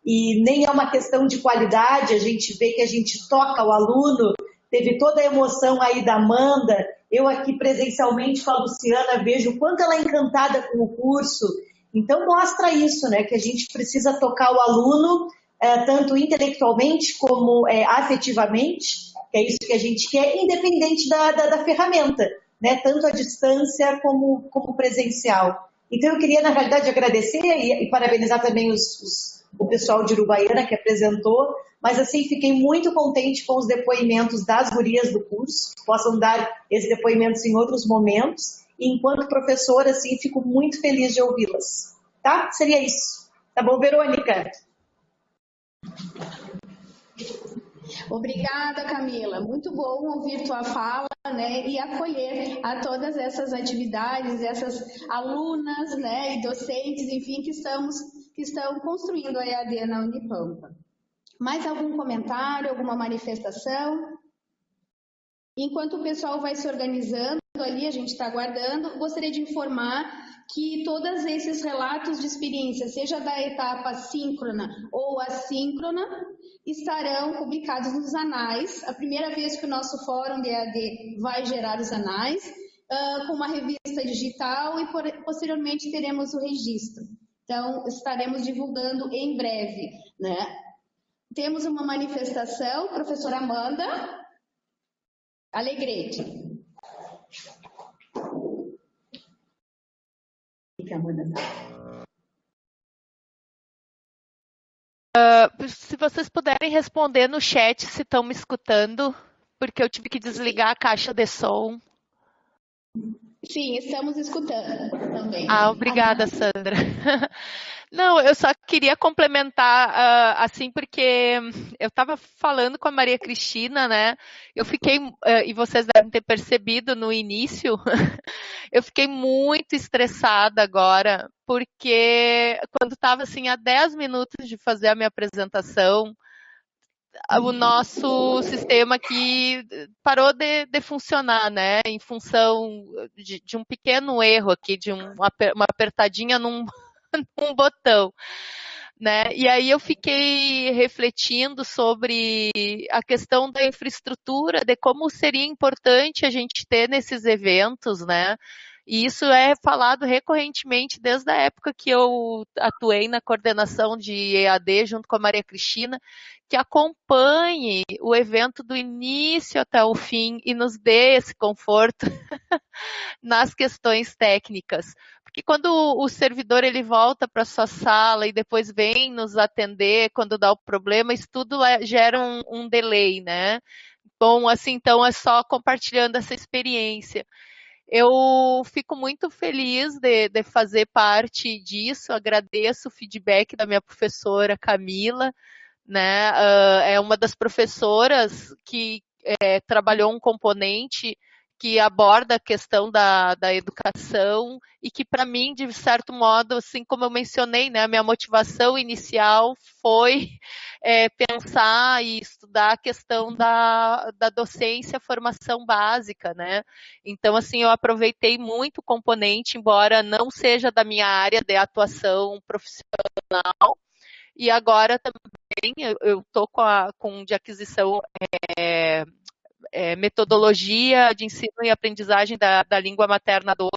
e nem é uma questão de qualidade, a gente vê que a gente toca o aluno, teve toda a emoção aí da Amanda, eu aqui presencialmente com a Luciana vejo o quanto ela é encantada com o curso, então mostra isso, né, que a gente precisa tocar o aluno, tanto intelectualmente como afetivamente, que é isso que a gente quer, independente da ferramenta, né, tanto à distância como presencial. Então eu queria, na realidade, agradecer e parabenizar também o pessoal de Uruguaiana que apresentou, mas assim, fiquei muito contente com os depoimentos das gurias do curso, que possam dar esses depoimentos em outros momentos, e enquanto professora, assim, fico muito feliz de ouvi-las. Tá? Seria isso. Tá bom, Verônica? Obrigada, Camila. Muito bom ouvir tua fala, né, e acolher a todas essas atividades, essas alunas, né, e docentes, enfim, que estão construindo a EAD na Unipampa. Mais algum comentário, alguma manifestação? Enquanto o pessoal vai se organizando ali, a gente está aguardando, gostaria de informar que todos esses relatos de experiência, seja da etapa síncrona ou assíncrona, estarão publicados nos anais. A primeira vez que o nosso fórum de EAD vai gerar os anais, com uma revista digital e posteriormente teremos o registro. Então, estaremos divulgando em breve, né? Temos uma manifestação, professora Amanda Alegrete. Se vocês puderem responder no chat se estão me escutando, porque eu tive que desligar a caixa de som. Sim, estamos escutando também. Obrigada, Sandra. Não, eu só queria complementar, assim, porque eu estava falando com a Maria Cristina, né? Eu fiquei, e vocês devem ter percebido no início, eu fiquei muito estressada agora, porque quando estava assim a 10 minutos de fazer a minha apresentação, o nosso sistema aqui parou de funcionar, né? Em função de um pequeno erro aqui, de uma apertadinha num um botão, né? E aí eu fiquei refletindo sobre a questão da infraestrutura, de como seria importante a gente ter nesses eventos, né? E isso é falado recorrentemente desde a época que eu atuei na coordenação de EAD junto com a Maria Cristina, que acompanhe o evento do início até o fim e nos dê esse conforto nas questões técnicas. Porque quando o servidor ele volta para sua sala e depois vem nos atender quando dá o problema, isso tudo gera um delay, né? Bom, assim, então é só compartilhando essa experiência. Eu fico muito feliz de fazer parte disso, agradeço o feedback da minha professora Camila, né? É uma das professoras que trabalhou um componente que aborda a questão da educação e que, para mim, de certo modo, assim como eu mencionei, né, a minha motivação inicial foi pensar e estudar a questão da docência, formação básica, né? Então, assim, eu aproveitei muito o componente, embora não seja da minha área de atuação profissional, e agora também eu estou com de aquisição metodologia de ensino e aprendizagem da língua materna 2,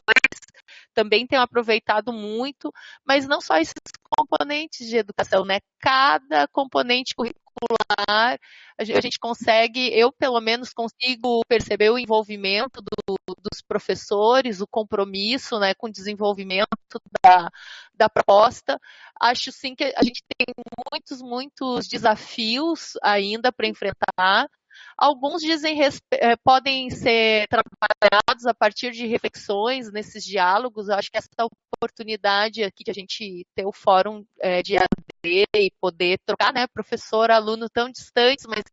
também tenho aproveitado muito, mas não só esses componentes de educação, né? Cada componente curricular, a gente consegue, eu pelo menos consigo perceber o envolvimento dos professores, o compromisso, né, com o desenvolvimento da proposta. Acho sim que a gente tem muitos desafios ainda para enfrentar. Alguns podem ser trabalhados a partir de reflexões nesses diálogos. Eu acho que essa oportunidade aqui de a gente ter o fórum de AD e poder trocar, né, professor, aluno tão distantes, mas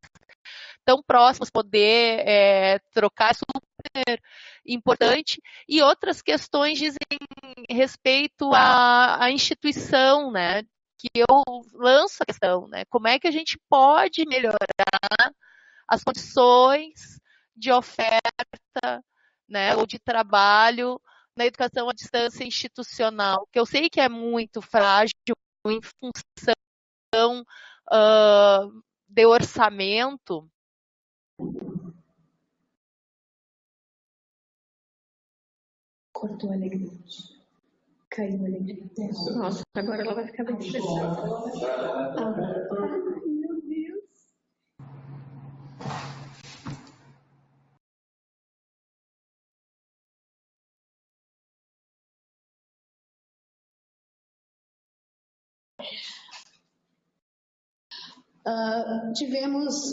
tão próximos, poder trocar é super importante. E outras questões dizem respeito à instituição, né, que eu lanço a questão, né, como é que a gente pode melhorar as condições de oferta, né, ou de trabalho na educação à distância institucional, que eu sei que é muito frágil em função de orçamento. Cortou a alegria. Caiu a alegria. Nossa, agora ela vai ficar bem estressada. Meu Deus.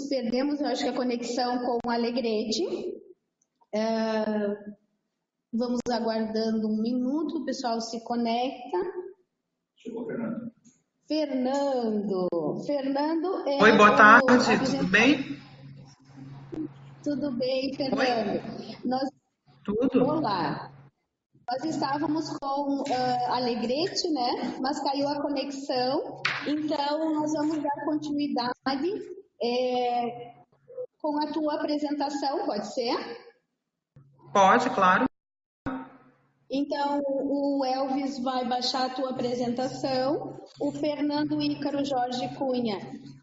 Perdemos, eu acho que a conexão com o Alegrete. Vamos aguardando um minuto, o pessoal se conecta. Chegou, Fernando. Fernando é. Oi, boa tarde, tudo bem? Tudo bem, Fernando. Tudo. Olá. Nós estávamos com Alegrete, né? Mas caiu a conexão, então nós vamos dar continuidade com a tua apresentação, pode ser? Pode, claro. Então, o Elvis vai baixar a tua apresentação, o Fernando Ícaro Jorge Cunha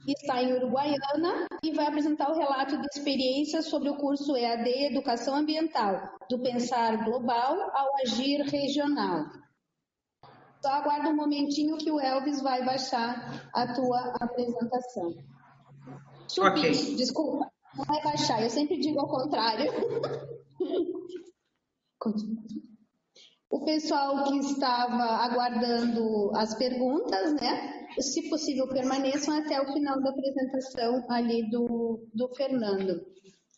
está em Uruguaiana e vai apresentar o relato de experiência sobre o curso EAD Educação Ambiental, do pensar global ao agir regional. Só aguarda um momentinho que o Elvis vai baixar a tua apresentação. Ok. Desculpa, não vai baixar, eu sempre digo ao contrário. O pessoal que estava aguardando as perguntas, né? Se possível, permaneçam até o final da apresentação ali do Fernando.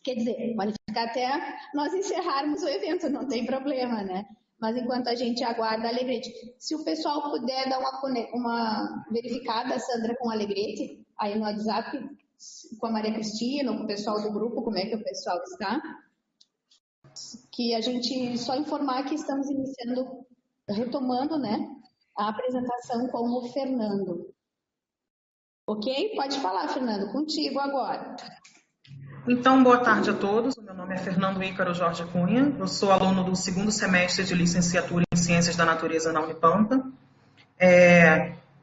Quer dizer, pode ficar até nós encerrarmos o evento, não tem problema, né? Mas enquanto a gente aguarda a Alegrete, se o pessoal puder dar uma verificada, Sandra, com o Alegrete, aí no WhatsApp, com a Maria Cristina, com o pessoal do grupo, como é que o pessoal está, que a gente só informar que estamos iniciando, retomando, né, a apresentação com o Fernando. Ok? Pode falar, Fernando, contigo agora. Então, boa tarde a todos. O meu nome é Fernando Ícaro Jorge Cunha. Eu sou aluno do 2º semestre de licenciatura em Ciências da Natureza na Unipampa.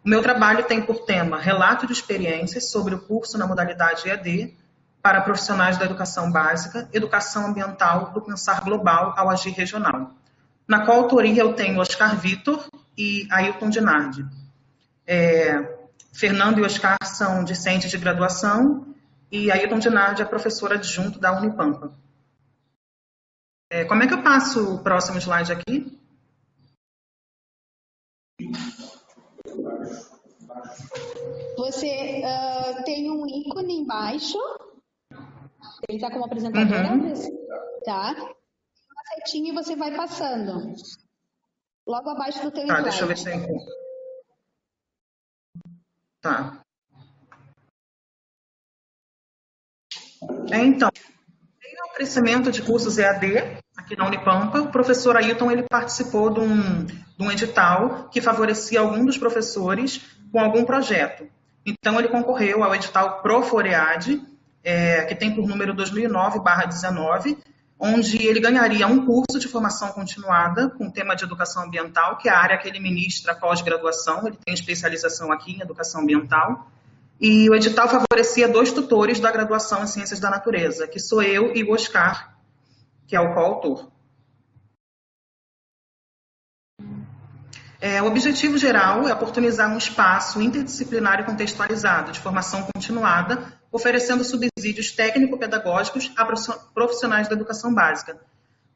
O meu trabalho tem por tema relato de experiências sobre o curso na modalidade EAD para profissionais da educação básica, educação ambiental do pensar global ao agir regional, na qual autoria eu tenho Oscar Vitor e Ailton Dinardi. Fernando e Oscar são discentes de graduação e Ailton Dinardi é professor adjunto da Unipampa. Como é que eu passo o próximo slide aqui? Você tem um ícone embaixo. Ele está como apresentador, tá? Uma setinha e você vai passando. Logo abaixo do teu slide. Deixa eu ver se eu encontro. Tá. Então, devido ao crescimento de cursos EAD aqui na Unipampa, o professor Ailton ele participou de um edital que favorecia algum dos professores com algum projeto. Então, ele concorreu ao edital Proforead, que tem por número 2009/19, onde ele ganharia um curso de formação continuada com tema de educação ambiental, que é a área que ele ministra pós-graduação, ele tem especialização aqui em educação ambiental. E o edital favorecia 2 tutores da graduação em Ciências da Natureza, que sou eu e o Oscar, que é o coautor. O objetivo geral é oportunizar um espaço interdisciplinar e contextualizado de formação continuada, oferecendo subsídios técnico-pedagógicos a profissionais da educação básica,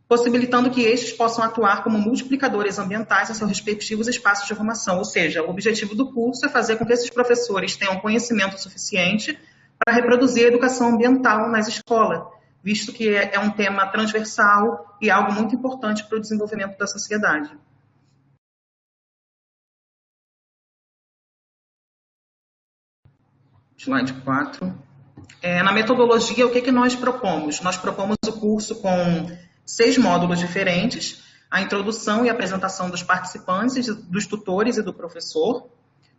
possibilitando que estes possam atuar como multiplicadores ambientais em seus respectivos espaços de formação. Ou seja, o objetivo do curso é fazer com que esses professores tenham conhecimento suficiente para reproduzir a educação ambiental nas escolas, visto que é um tema transversal e algo muito importante para o desenvolvimento da sociedade. Slide 4. Na metodologia, o que nós propomos? Nós propomos o curso com 6 módulos diferentes, a introdução e apresentação dos participantes, dos tutores e do professor.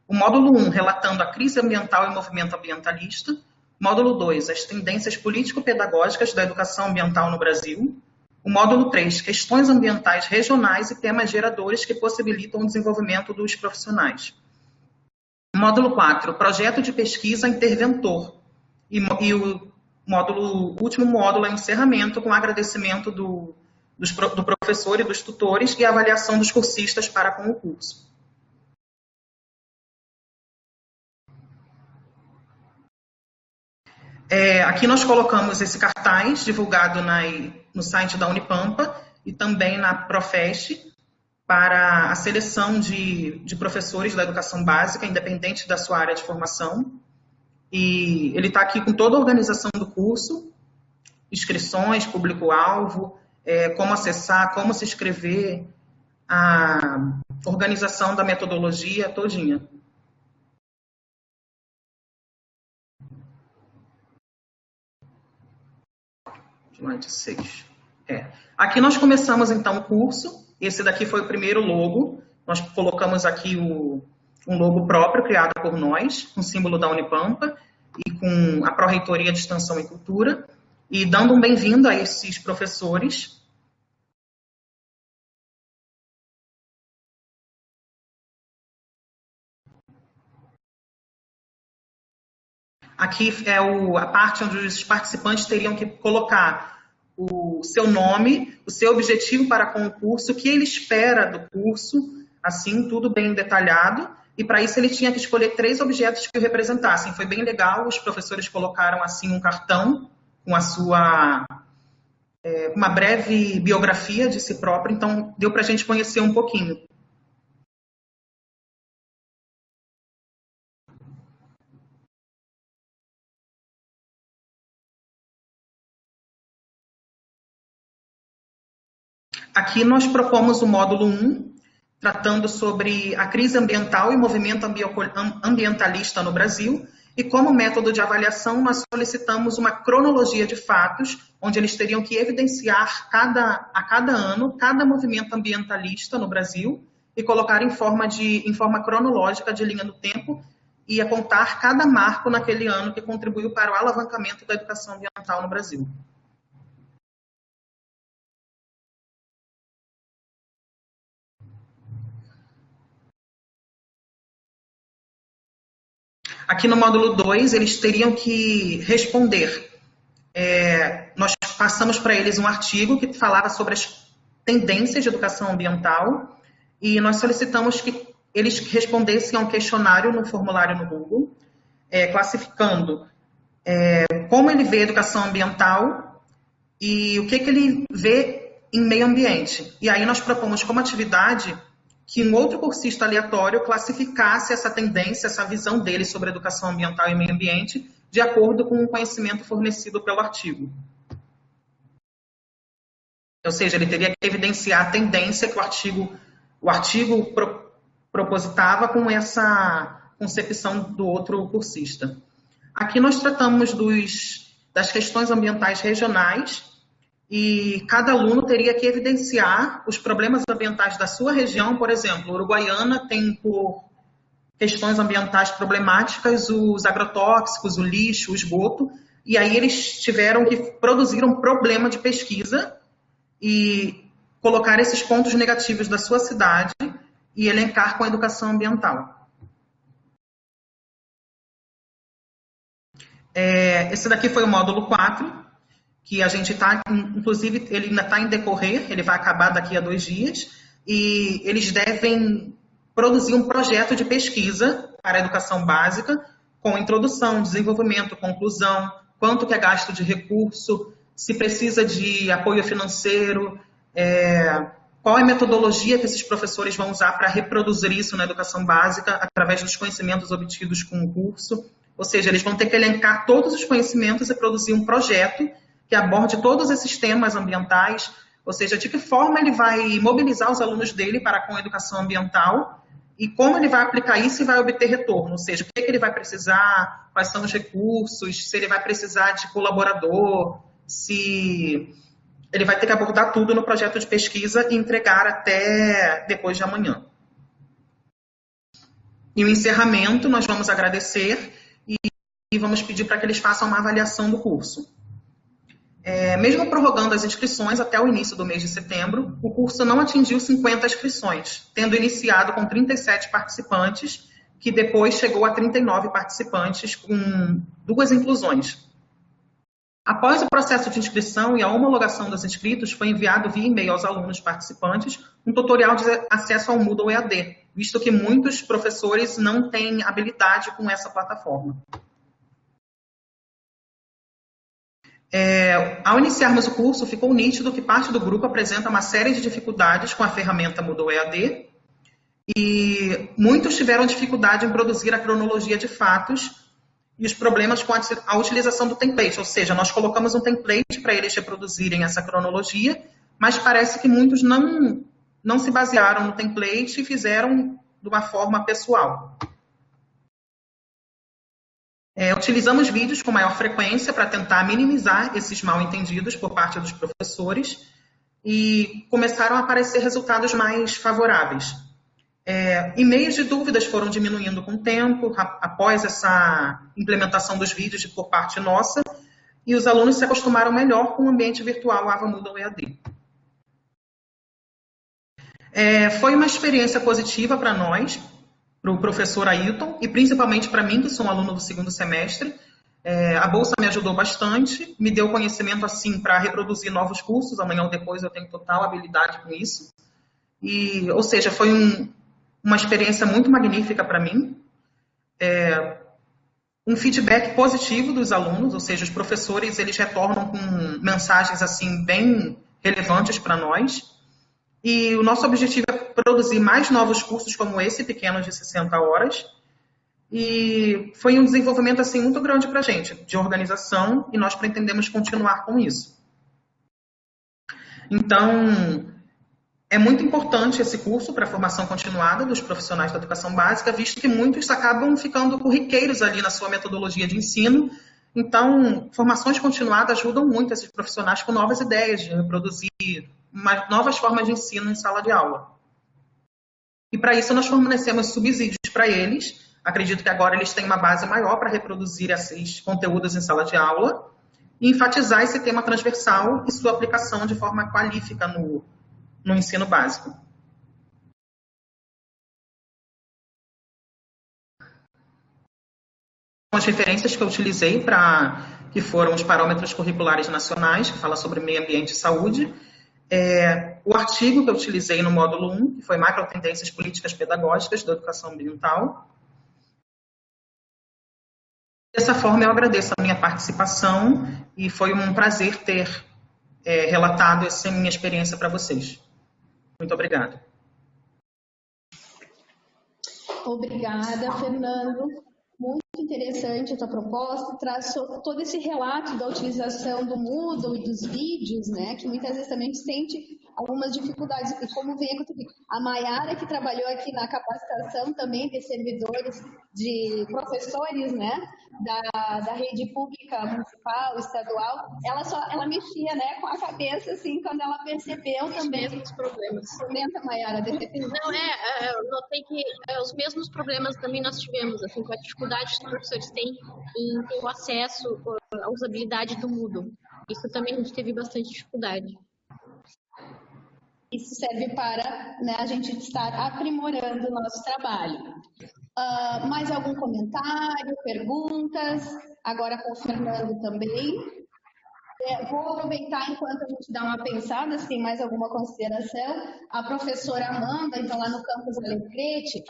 O módulo 1, relatando a crise ambiental e movimento ambientalista. Módulo 2, as tendências político-pedagógicas da educação ambiental no Brasil. O módulo 3, questões ambientais regionais e temas geradores que possibilitam o desenvolvimento dos profissionais. Módulo 4, projeto de pesquisa interventor. E o último módulo é o encerramento, com agradecimento do professor e dos tutores e avaliação dos cursistas para com o curso. Aqui nós colocamos esse cartaz divulgado no site da Unipampa e também na Profest para a seleção de professores da educação básica, independente da sua área de formação. E ele está aqui com toda a organização do curso, inscrições, público-alvo, como acessar, como se inscrever, a organização da metodologia todinha. Slide 6. Aqui nós começamos então o curso. Esse daqui foi o primeiro logo. Nós colocamos aqui um logo próprio criado por nós, com o símbolo da Unipampa e com a Pró-Reitoria de Extensão e Cultura, e dando um bem-vindo a esses professores. Aqui é a parte onde os participantes teriam que colocar o seu nome, o seu objetivo para com o curso, o que ele espera do curso, assim, tudo bem detalhado. E para isso ele tinha que escolher 3 objetos que o representassem. Foi bem legal, os professores colocaram assim um cartão com a sua uma breve biografia de si próprio, então deu para a gente conhecer um pouquinho. Aqui nós propomos o módulo 1, tratando sobre a crise ambiental e movimento ambientalista no Brasil, e como método de avaliação nós solicitamos uma cronologia de fatos, onde eles teriam que evidenciar a cada ano cada movimento ambientalista no Brasil e colocar em forma cronológica de linha do tempo e apontar cada marco naquele ano que contribuiu para o alavancamento da educação ambiental no Brasil. Aqui no módulo 2, eles teriam que responder. Nós passamos para eles um artigo que falava sobre as tendências de educação ambiental e nós solicitamos que eles respondessem a um questionário no formulário no Google, classificando como ele vê a educação ambiental e o que ele vê em meio ambiente. E aí nós propomos como atividade que um outro cursista aleatório classificasse essa tendência, essa visão dele sobre educação ambiental e meio ambiente, de acordo com o conhecimento fornecido pelo artigo. Ou seja, ele teria que evidenciar a tendência que o artigo propositava com essa concepção do outro cursista. Aqui nós tratamos das questões ambientais regionais, e cada aluno teria que evidenciar os problemas ambientais da sua região. Por exemplo, Uruguaiana tem por questões ambientais problemáticas os agrotóxicos, o lixo, o esgoto, e aí eles tiveram que produzir um problema de pesquisa e colocar esses pontos negativos da sua cidade e elencar com a educação ambiental. Esse daqui foi o módulo 4. Que a gente está, inclusive, ele ainda está em decorrer, ele vai acabar daqui a 2 dias, e eles devem produzir um projeto de pesquisa para a educação básica, com introdução, desenvolvimento, conclusão, quanto que é gasto de recurso, se precisa de apoio financeiro, qual é a metodologia que esses professores vão usar para reproduzir isso na educação básica, através dos conhecimentos obtidos com o curso. Ou seja, eles vão ter que elencar todos os conhecimentos e produzir um projeto que aborde todos esses temas ambientais, ou seja, de que forma ele vai mobilizar os alunos dele para com a educação ambiental e como ele vai aplicar isso e vai obter retorno, ou seja, o que ele vai precisar, quais são os recursos, se ele vai precisar de colaborador, se ele vai ter que abordar tudo no projeto de pesquisa e entregar até depois de amanhã. E o encerramento, nós vamos agradecer e vamos pedir para que eles façam uma avaliação do curso. Mesmo prorrogando as inscrições até o início do mês de setembro, o curso não atingiu 50 inscrições, tendo iniciado com 37 participantes, que depois chegou a 39 participantes, com 2 inclusões. Após o processo de inscrição e a homologação dos inscritos, foi enviado via e-mail aos alunos participantes um tutorial de acesso ao Moodle EAD, visto que muitos professores não têm habilidade com essa plataforma. Ao iniciarmos o curso, ficou nítido que parte do grupo apresenta uma série de dificuldades com a ferramenta Moodle EAD e muitos tiveram dificuldade em produzir a cronologia de fatos e os problemas com a utilização do template, ou seja, nós colocamos um template para eles reproduzirem essa cronologia, mas parece que muitos não se basearam no template e fizeram de uma forma pessoal. Utilizamos vídeos com maior frequência para tentar minimizar esses mal-entendidos por parte dos professores e começaram a aparecer resultados mais favoráveis. E-mails de dúvidas foram diminuindo com o tempo, após essa implementação dos vídeos por parte nossa, e os alunos se acostumaram melhor com o ambiente virtual Ava Moodle EAD. Foi uma experiência positiva para nós, para o professor Ailton, e principalmente para mim, que sou um aluno do 2º semestre. A bolsa me ajudou bastante, me deu conhecimento assim para reproduzir novos cursos, amanhã ou depois eu tenho total habilidade com isso. Ou seja, foi uma experiência muito magnífica para mim. Um feedback positivo dos alunos, ou seja, os professores eles retornam com mensagens assim bem relevantes para nós. E o nosso objetivo é produzir mais novos cursos como esse, pequenos de 60 horas. E foi um desenvolvimento assim, muito grande para a gente, de organização, e nós pretendemos continuar com isso. Então, É muito importante esse curso para a formação continuada dos profissionais da educação básica, visto que muitos acabam ficando corriqueiros ali na sua metodologia de ensino. Então, formações continuadas ajudam muito esses profissionais com novas ideias de reproduzir novas formas de ensino em sala de aula. E para isso nós fornecemos subsídios para eles. Acredito que agora eles têm uma base maior para reproduzir esses conteúdos em sala de aula e enfatizar esse tema transversal e sua aplicação de forma qualífica no ensino básico. As referências que eu utilizei que foram os parâmetros curriculares nacionais, que fala sobre meio ambiente e saúde, o artigo que eu utilizei no módulo 1, que foi Macrotendências Políticas Pedagógicas da Educação Ambiental. Dessa forma, eu agradeço a minha participação e foi um prazer ter relatado essa minha experiência para vocês. Muito obrigada. Obrigada, Fernando. Muito interessante a tua proposta, traz todo esse relato da utilização do Moodle e dos vídeos, né, que muitas vezes também sente algumas dificuldades. E como vem a Maiara, que trabalhou aqui na capacitação também de servidores, de professores, né, da rede pública municipal, estadual, ela mexia, né, com a cabeça, assim, quando ela percebeu também os problemas. Comenta, Maiara, deixa eu Não, eu notei que os mesmos problemas também nós tivemos, assim, com a dificuldade que os professores têm em ter o acesso à usabilidade do Moodle. Isso também a gente teve bastante dificuldade. Isso serve para, né, a gente estar aprimorando o nosso trabalho. Mais algum comentário, perguntas? Agora com o Fernando também. Vou aproveitar enquanto a gente dá uma pensada, se tem mais alguma consideração. A professora Amanda, então lá no campus Alegrete,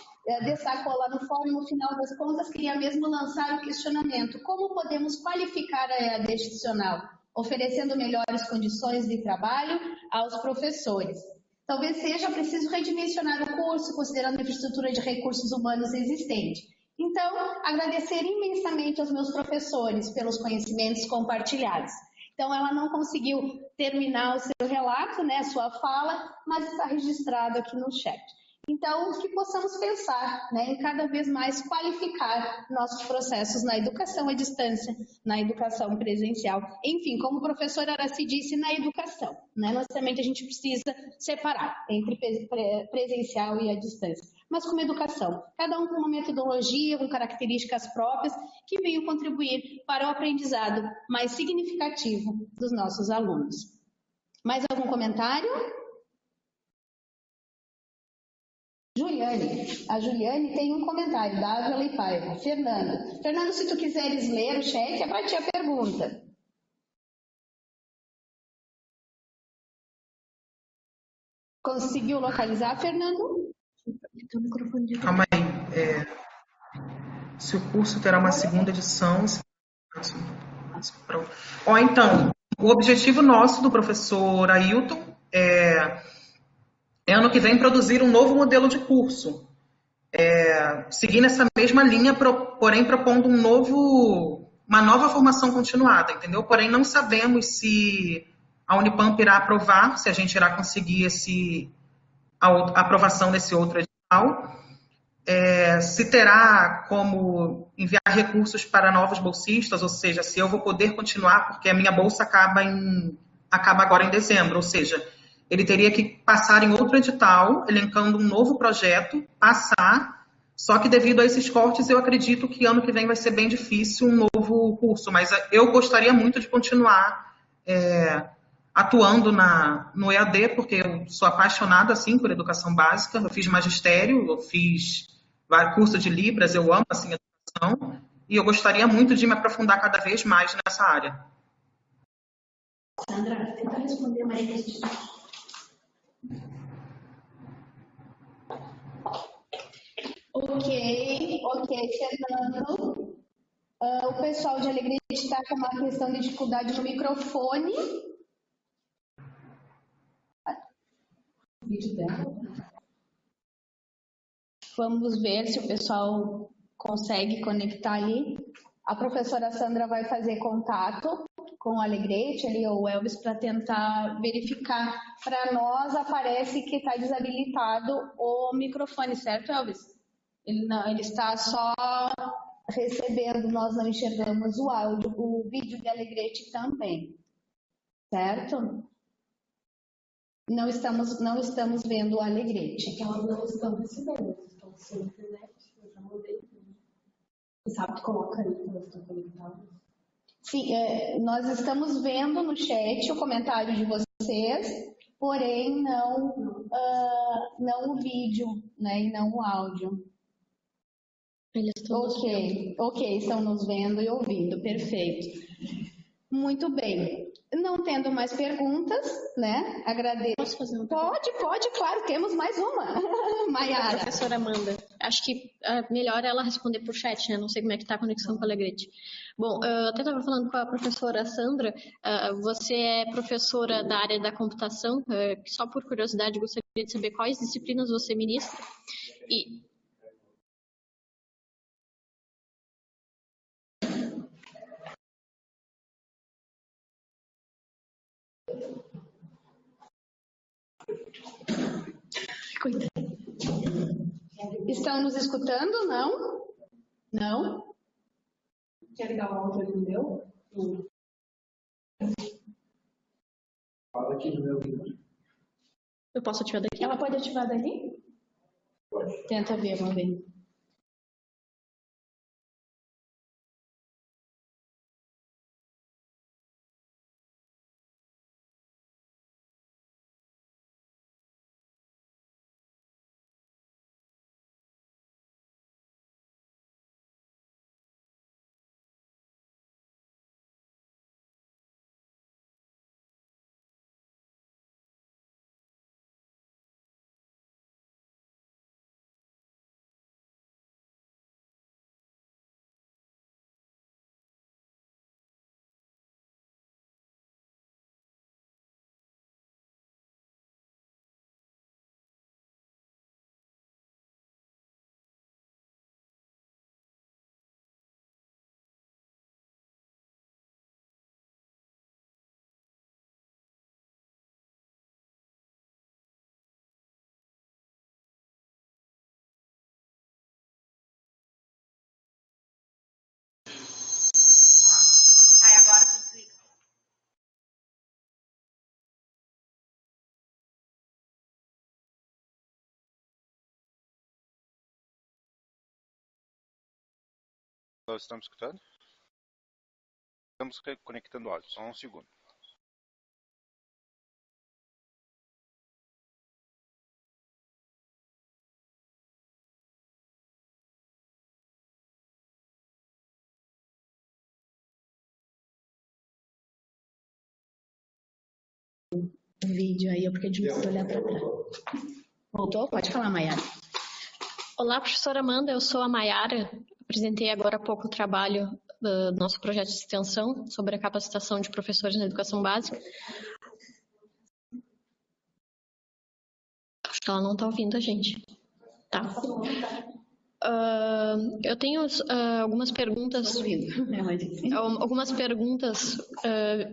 destacou lá no fórum, no final das contas, queria mesmo lançar o questionamento: como podemos qualificar a EAD institucional, oferecendo melhores condições de trabalho aos professores? Talvez seja preciso redimensionar o curso, considerando a infraestrutura de recursos humanos existente. Então, agradecer imensamente aos meus professores pelos conhecimentos compartilhados. Então, ela não conseguiu terminar o seu relato, né, a sua fala, mas está registrado aqui no chat. Então, que possamos pensar, né, em cada vez mais qualificar nossos processos na educação à distância, na educação presencial. Enfim, como o professor Araci disse, na educação, né, nós também a gente precisa separar entre presencial e a distância. Mas como educação, cada um com uma metodologia, com características próprias, que venham contribuir para o aprendizado mais significativo dos nossos alunos. Mais algum comentário? Juliane. A Juliane tem um comentário da Ávila e Paiva. Fernando, se tu quiseres ler o chat, é para ti a pergunta. Conseguiu localizar, Fernando? Calma aí. Se o curso terá uma segunda edição... Então, o objetivo nosso do professor Ailton é ano que vem produzir um novo modelo de curso, seguindo essa mesma linha, porém propondo uma nova formação continuada, entendeu? Porém, não sabemos se a Unipamp irá aprovar, se a gente irá conseguir a aprovação desse outro edital, se terá como enviar recursos para novos bolsistas, ou seja, se eu vou poder continuar, porque a minha bolsa acaba agora em dezembro, ou seja, ele teria que passar em outro edital, elencando um novo projeto, passar, só que devido a esses cortes, eu acredito que ano que vem vai ser bem difícil um novo curso, mas eu gostaria muito de continuar atuando no EAD, porque eu sou apaixonada, assim, por educação básica, eu fiz magistério, eu fiz curso de Libras, eu amo, assim, educação, e eu gostaria muito de me aprofundar cada vez mais nessa área. Sandra, tenta responder mais. Ok, Fernando. O pessoal de Alegrete está com uma questão de dificuldade no microfone. Vamos ver se o pessoal consegue conectar ali. A professora Sandra vai fazer contato com o Alegrete ali, ou o Elvis, para tentar verificar. Para nós aparece que está desabilitado o microfone, certo, Elvis? Ele, não, ele está só recebendo, nós não enxergamos o áudio, o vídeo de Alegrete também, certo? Não estamos vendo o Alegrete. Elas não estão recebendo, estão sem internet. Eu já mandei. Você sabe que coloca aí que elas estão conectadas? Sim, nós estamos vendo no chat o comentário de vocês, porém não o vídeo, né, e não o áudio. Eles estão Ok, estão nos vendo e ouvindo, perfeito. Muito bem. Não tendo mais perguntas, né? Agradeço. Posso fazer uma pergunta? Pode, claro, temos mais uma. Maiara. Professora Amanda, acho que melhor ela responder por chat, né? Não sei como é que está a conexão com a Alegrete. Bom, eu até estava falando com a professora Sandra, você é professora da área da computação, só por curiosidade gostaria de saber quais disciplinas você ministra e... Estão nos escutando? Não? Não? Quer ligar o áudio ali no meu? Fala aqui no meu vídeo. Eu posso ativar daqui? Ela pode ativar dali? Pode. Tenta ver, vamos ver. Aí agora tu desliga. Nós estamos escutando? Estamos conectando o áudio, só um segundo. Vídeo aí, porque de olhar para trás. Voltou? Pode falar, Maiara. Olá, professora Amanda, eu sou a Maiara. Apresentei agora há pouco o trabalho do nosso projeto de extensão sobre a capacitação de professores na educação básica. Acho que ela não está ouvindo a gente. Tá. Eu tenho algumas perguntas.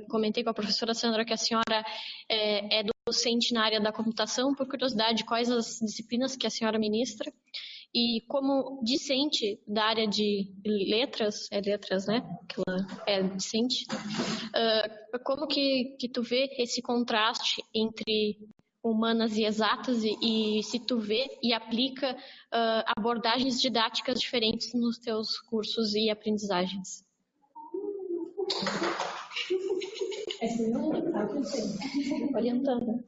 Comentei com a professora Sandra que a senhora é docente na área da computação. Por curiosidade, quais as disciplinas que a senhora ministra? E como discente da área de letras, né? Que ela é discente. Como que tu vê esse contraste entre humanas e exatas e se tu vê e aplica abordagens didáticas diferentes nos teus cursos e aprendizagens? Orientando.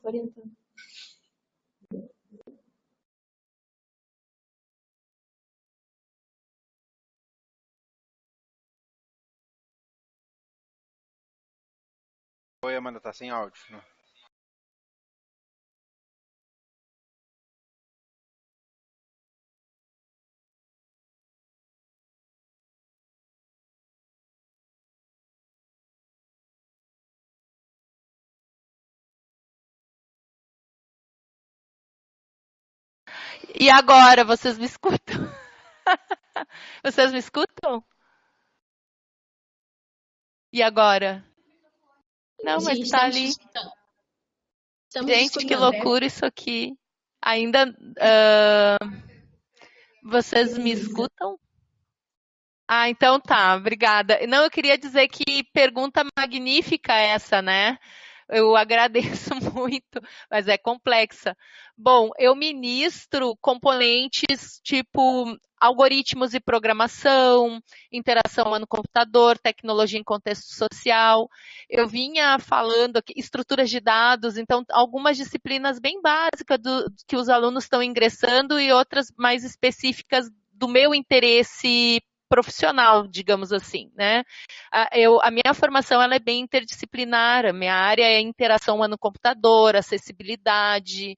Oi, Amanda, tá sem áudio, né? E agora, vocês me escutam? Vocês me escutam? E agora? Não, mas Sim, tá estamos ali. escutando. Estamos Gente, que escutando. loucura isso aqui. Ainda vocês me escutam? Ah, então tá, obrigada. Não, eu queria dizer que pergunta magnífica essa, né? Eu agradeço muito, mas é complexa. Bom, eu ministro componentes tipo algoritmos e programação, interação no computador, tecnologia em contexto social. Eu vinha falando aqui, estruturas de dados, então algumas disciplinas bem básicas que os alunos estão ingressando e outras mais específicas do meu interesse profissional, digamos assim, né? A minha formação ela é bem interdisciplinar, a minha área é interação humano-computador, acessibilidade,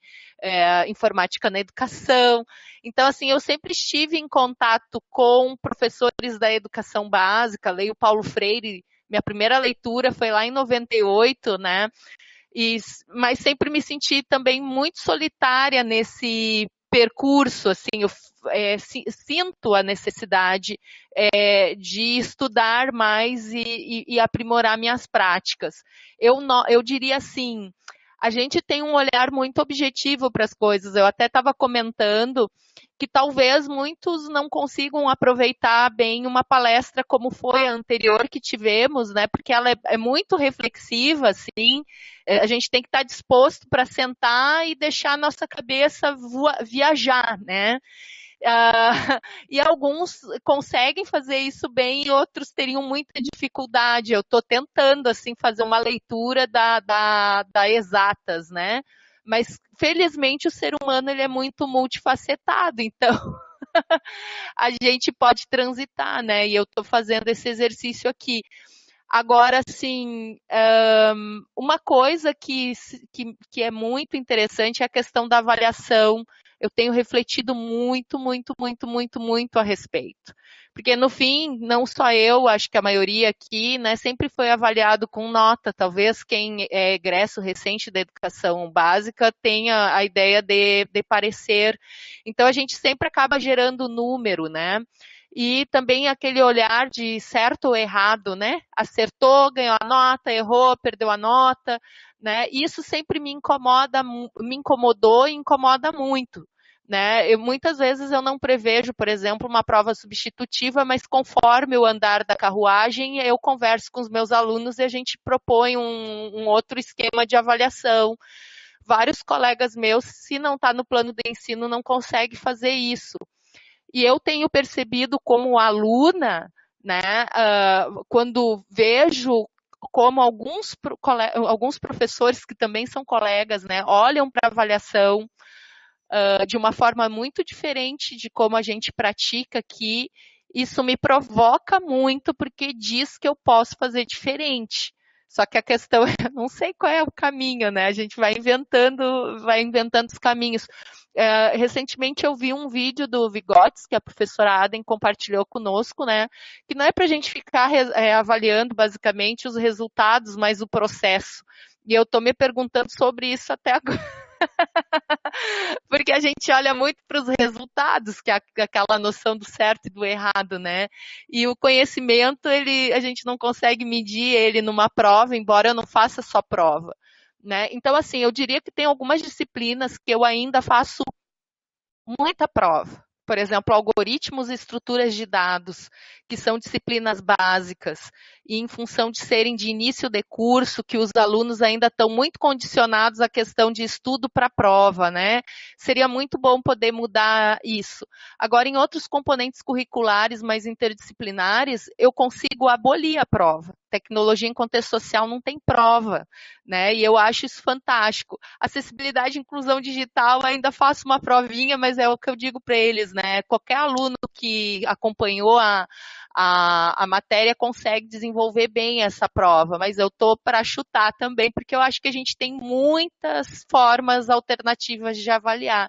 informática na educação. Então, assim, eu sempre estive em contato com professores da educação básica, leio Paulo Freire, minha primeira leitura foi lá em 98, né? Mas sempre me senti também muito solitária nesse percurso, assim, eu sinto a necessidade de estudar mais e aprimorar minhas práticas. Eu diria assim, a gente tem um olhar muito objetivo para as coisas. Eu até estava comentando que talvez muitos não consigam aproveitar bem uma palestra como foi a anterior que tivemos, né? Porque ela é muito reflexiva, assim. A gente tem que estar disposto para sentar e deixar a nossa cabeça viajar, né? E alguns conseguem fazer isso bem e outros teriam muita dificuldade. Eu estou tentando assim fazer uma leitura da exatas, né? Mas felizmente o ser humano ele é muito multifacetado, então a gente pode transitar, né? E eu estou fazendo esse exercício aqui. Agora, assim, uma coisa que é muito interessante é a questão da avaliação. Eu tenho refletido muito, muito, muito, muito, muito a respeito. Porque, no fim, não só eu, acho que a maioria aqui, né, sempre foi avaliado com nota. Talvez quem é egresso recente da educação básica tenha a ideia de parecer. Então, a gente sempre acaba gerando número, né? E também aquele olhar de certo ou errado, né? Acertou, ganhou a nota, errou, perdeu a nota, né? Isso sempre me incomodou e incomoda muito, né? Muitas vezes eu não prevejo, por exemplo, uma prova substitutiva, mas conforme o andar da carruagem, eu converso com os meus alunos e a gente propõe um outro esquema de avaliação. Vários colegas meus, se não está no plano de ensino, não conseguem fazer isso. E eu tenho percebido como aluna, né, quando vejo como alguns professores que também são colegas, né, olham para a avaliação de uma forma muito diferente de como a gente pratica aqui, isso me provoca muito porque diz que eu posso fazer diferente. Só que a questão é, não sei qual é o caminho, né? A gente vai inventando os caminhos. Recentemente eu vi um vídeo do Vygotsky, que a professora Aden compartilhou conosco, né? Que não é para a gente ficar avaliando basicamente os resultados, mas o processo. E eu estou me perguntando sobre isso até agora. Porque a gente olha muito para os resultados, que é aquela noção do certo e do errado, né? E o conhecimento, a gente não consegue medir ele numa prova, embora eu não faça só prova, né? Então, assim, eu diria que tem algumas disciplinas que eu ainda faço muita prova. Por exemplo, algoritmos e estruturas de dados, que são disciplinas básicas, e em função de serem de início de curso, que os alunos ainda estão muito condicionados à questão de estudo para a prova, né? Seria muito bom poder mudar isso. Agora, em outros componentes curriculares mais interdisciplinares, eu consigo abolir a prova. Tecnologia em contexto social não tem prova, né? E eu acho isso fantástico. Acessibilidade e inclusão digital, ainda faço uma provinha, mas é o que eu digo para eles, né? Qualquer aluno que acompanhou a matéria consegue desenvolver bem essa prova, mas eu estou para chutar também, porque eu acho que a gente tem muitas formas alternativas de avaliar.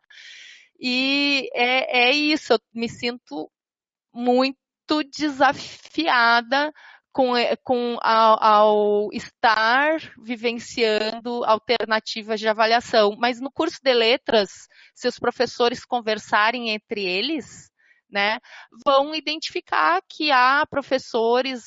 E é isso, eu me sinto muito desafiada ao estar vivenciando alternativas de avaliação. Mas no curso de letras, se os professores conversarem entre eles, né, vão identificar que há professores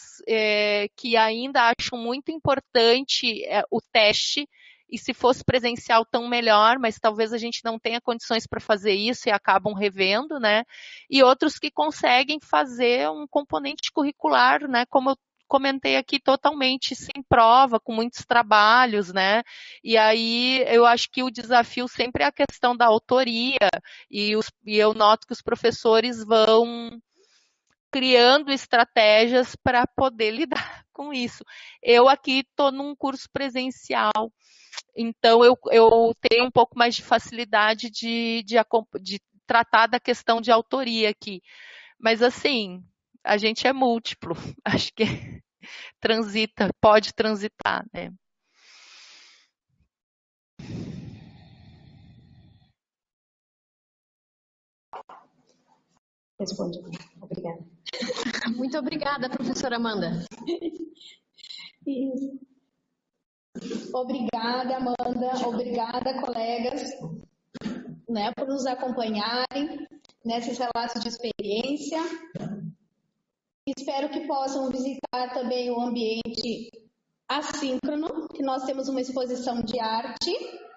que ainda acham muito importante o teste, e se fosse presencial tão melhor, mas talvez a gente não tenha condições para fazer isso e acabam revendo, né? E outros que conseguem fazer um componente curricular, né? Como eu comentei aqui, totalmente sem prova, com muitos trabalhos, né? E aí eu acho que o desafio sempre é a questão da autoria, e eu noto que os professores vão criando estratégias para poder lidar com isso. Eu aqui estou num curso presencial, então eu tenho um pouco mais de facilidade de tratar da questão de autoria aqui. Mas assim, a gente é múltiplo, acho que pode transitar, né? Responde. Obrigada. Muito obrigada, professora Amanda. Obrigada, Amanda. Obrigada, colegas, né, por nos acompanharem nesses relatos de experiência. Espero que possam visitar também o ambiente assíncrono, que nós temos uma exposição de arte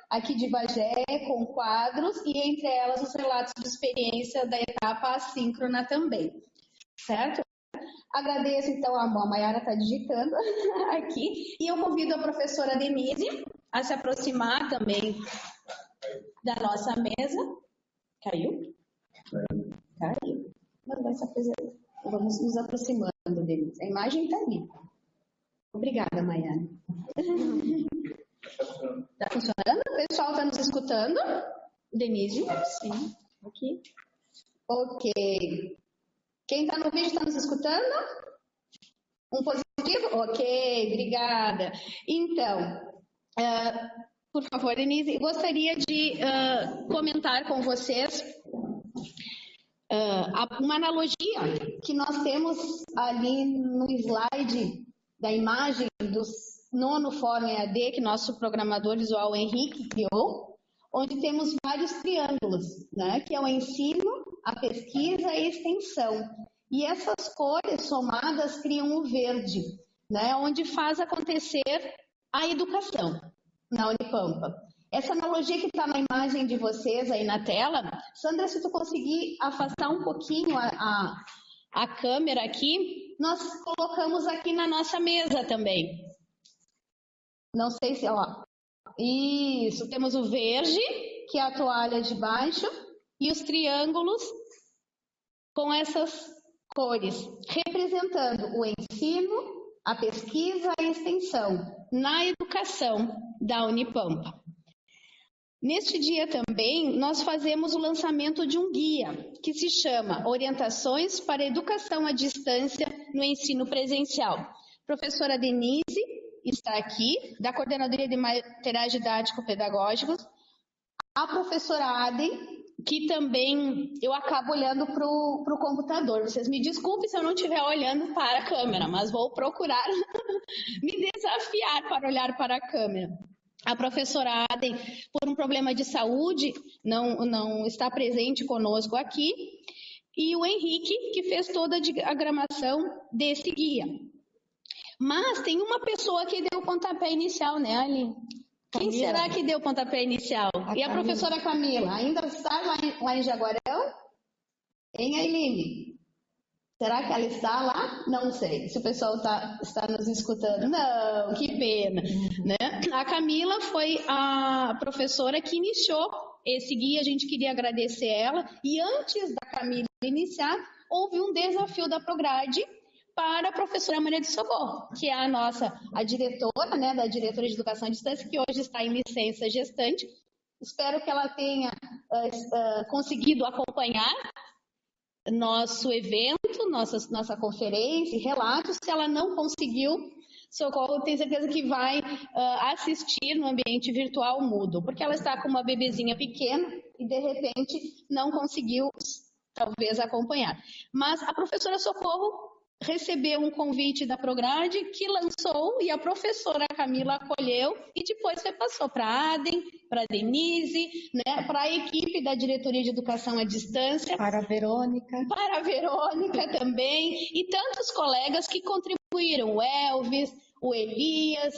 aqui de Bagé, com quadros, e entre elas os relatos de experiência da etapa assíncrona também, certo? Agradeço, então, a Mayara está digitando aqui, e eu convido a professora Denise a se aproximar também da nossa mesa. Caiu? Caiu. Não vai se apresentar. Vamos nos aproximando, Denise. A imagem está ali. Obrigada, Mayara. Está funcionando? O pessoal está nos escutando? Denise? Sim. Aqui. Ok. Quem está no vídeo está nos escutando? Um positivo? Ok, obrigada. Então, por favor, Denise, gostaria de comentar com vocês uma analogia que nós temos ali no slide da imagem do 9º Fórum EAD, que nosso programador visual Henrique criou, onde temos vários triângulos, né, que é o ensino, a pesquisa e a extensão. E essas cores somadas criam o verde, né, onde faz acontecer a educação na Unipampa. Essa analogia que está na imagem de vocês aí na tela, Sandra, se tu conseguir afastar um pouquinho a câmera aqui, nós colocamos aqui na nossa mesa também. Não sei se, ó, isso, temos o verde, que é a toalha de baixo, e os triângulos com essas cores, representando o ensino, a pesquisa e a extensão na educação da Unipampa. Neste dia também, nós fazemos o lançamento de um guia, que se chama Orientações para a Educação à Distância no Ensino Presencial. Professora Denise está aqui, da Coordenadoria de Materiais Didático-Pedagógicos, a professora Aden, que também eu acabo olhando para o computador. Vocês me desculpem se eu não estiver olhando para a câmera, mas vou procurar me desafiar para olhar para a câmera. A professora Aden, por um problema de saúde, não está presente conosco aqui, e o Henrique, que fez toda a diagramação desse guia. Mas tem uma pessoa que deu o pontapé inicial, né, Aline? Quem será que deu o pontapé inicial? E a professora Camila, ainda está lá em Jaguarão? Hein, Ailine? Será que ela está lá? Não sei. Se o pessoal está nos escutando. Não, que pena. Né? A Camila foi a professora que iniciou esse guia, a gente queria agradecer ela. E antes da Camila iniciar, houve um desafio da Prograde para a professora Maria de Socorro, que é a diretora, né, da Diretora de Educação à Distância, que hoje está em licença gestante. Espero que ela tenha conseguido acompanhar nosso evento, nossa conferência e relatos. Se ela não conseguiu, Socorro, tenho certeza que vai assistir no ambiente virtual mudo, porque ela está com uma bebezinha pequena e, de repente, não conseguiu, talvez, acompanhar. Mas a professora Socorro recebeu um convite da Prograde que lançou e a professora Camila acolheu e depois repassou para a Aden, para a Denise, né, para a equipe da Diretoria de Educação à Distância. Para a Verônica. Para a Verônica também e tantos colegas que contribuíram, o Elvis, o Elias,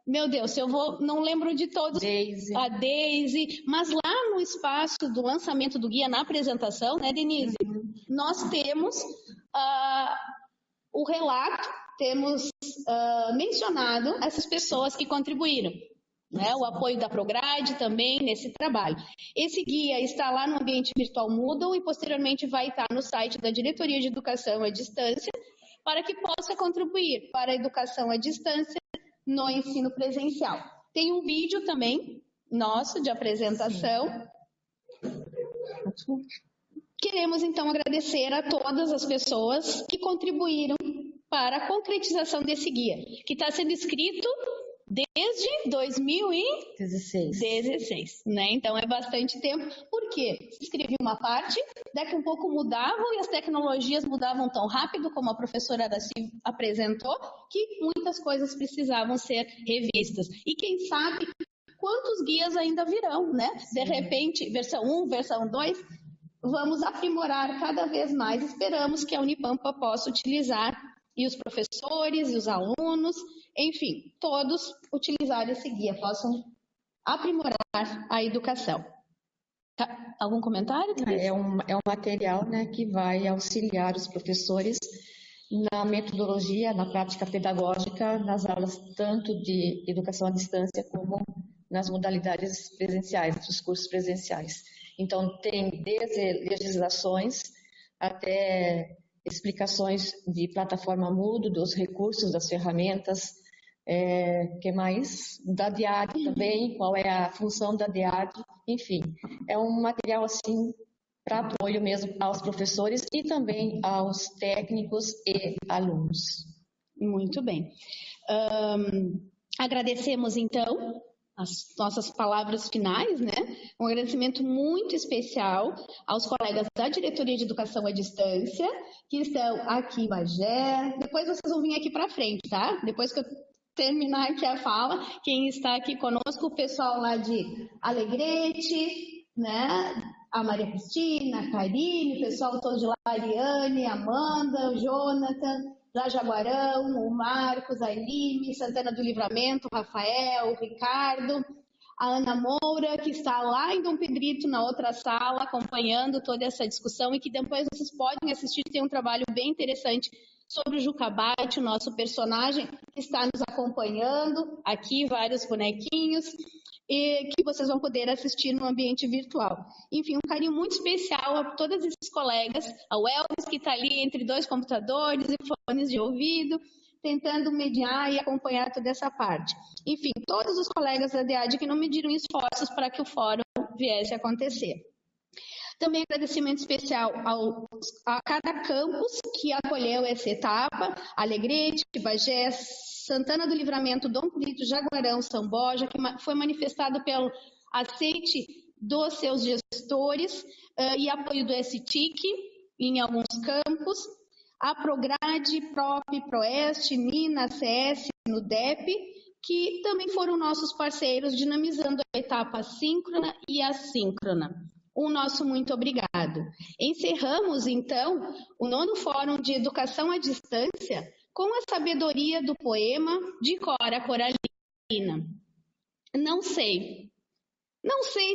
meu Deus, não lembro de todos, a Deise, mas lá no espaço do lançamento do guia, na apresentação, né, Denise, nós temos o relato, temos mencionado essas pessoas que contribuíram, né, o apoio da Prograde também nesse trabalho. Esse guia está lá no ambiente virtual Moodle e posteriormente vai estar no site da Diretoria de Educação à Distância para que possa contribuir para a educação à distância no ensino presencial. Tem um vídeo também nosso de apresentação. Queremos então agradecer a todas as pessoas que contribuíram para a concretização desse guia, que está sendo escrito desde 2016, né? Então é bastante tempo. Por quê? Se escrevia uma parte, daqui a um pouco mudavam e as tecnologias mudavam tão rápido, como a professora Araci apresentou, que muitas coisas precisavam ser revistas. E quem sabe quantos guias ainda virão, né? De repente, versão 1, versão 2, vamos aprimorar cada vez mais. Esperamos que a Unipampa possa utilizar, e os professores, e os alunos, enfim, todos utilizar esse guia, possam aprimorar a educação. Algum comentário? É um material, né, que vai auxiliar os professores na metodologia, na prática pedagógica, nas aulas tanto de educação à distância como nas modalidades presenciais, dos cursos presenciais. Então, tem desde legislações até explicações de plataforma Moodle, dos recursos, das ferramentas, que mais? Da DIAD também, qual é a função da DIAD, enfim. É um material, assim, para apoio mesmo aos professores e também aos técnicos e alunos. Muito bem. Agradecemos, então, as nossas palavras finais, né? Um agradecimento muito especial aos colegas da Diretoria de Educação à Distância, que estão aqui em Bagé. Depois vocês vão vir aqui para frente, tá? Depois que eu terminar aqui a fala, quem está aqui conosco, o pessoal lá de Alegrete, né? A Maria Cristina, a Karine, o pessoal todo de lá, a Ariane, a Amanda, o Jonathan, lá Jaguarão, o Marcos, a Elime, Santana do Livramento, o Rafael, o Ricardo, a Ana Moura, que está lá em Dom Pedrito, na outra sala, acompanhando toda essa discussão e que depois vocês podem assistir, tem um trabalho bem interessante sobre o Jucabate, o nosso personagem, que está nos acompanhando, aqui vários bonequinhos, e que vocês vão poder assistir no ambiente virtual. Enfim, um carinho muito especial a todos esses colegas, ao Elvis, que está ali entre dois computadores e fones de ouvido, tentando mediar e acompanhar toda essa parte. Enfim, todos os colegas da DIAD que não mediram esforços para que o fórum viesse a acontecer. Também agradecimento especial a cada campus que acolheu essa etapa, Alegrete, Bagé, Santana do Livramento, Dom Pedrito, Jaguarão, São Borja, que foi manifestado pelo aceite dos seus gestores e apoio do STIC em alguns campos, a Prograde, PROP, PROEST, NINA, CS, NUDEP, que também foram nossos parceiros dinamizando a etapa síncrona e assíncrona. O nosso muito obrigado. Encerramos, então, o 9º Fórum de Educação à Distância com a sabedoria do poema de Cora Coralina. Não sei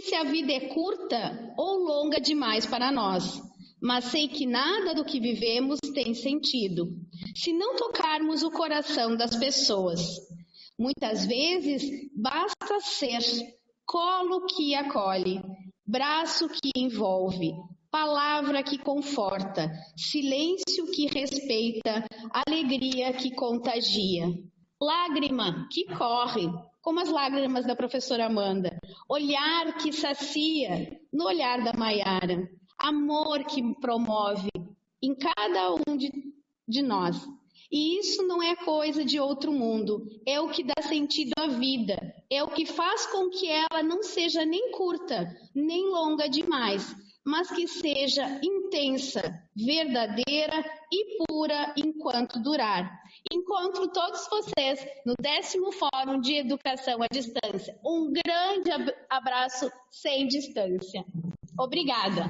se a vida é curta ou longa demais para nós, mas sei que nada do que vivemos tem sentido, se não tocarmos o coração das pessoas. Muitas vezes basta ser colo que acolhe, braço que envolve, palavra que conforta, silêncio que respeita, alegria que contagia, lágrima que corre, como as lágrimas da professora Amanda, olhar que sacia, no olhar da Maiara, amor que promove em cada um de nós. E isso não é coisa de outro mundo, é o que dá sentido à vida, é o que faz com que ela não seja nem curta, nem longa demais, mas que seja intensa, verdadeira e pura enquanto durar. Encontro todos vocês no 10º Fórum de Educação à Distância. Um grande abraço sem distância. Obrigada.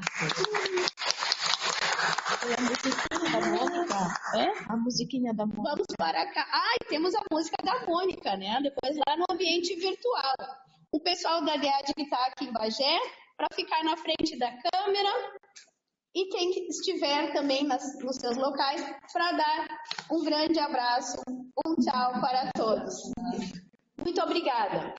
Foi a musiquinha da Mônica. A musiquinha da Mônica. Vamos para cá. Temos a música da Mônica, né? Depois lá no ambiente virtual. O pessoal da DEAD que está aqui em Bagé, para ficar na frente da câmera. E quem estiver também nos seus locais, para dar um grande abraço, um tchau para todos. Muito obrigada.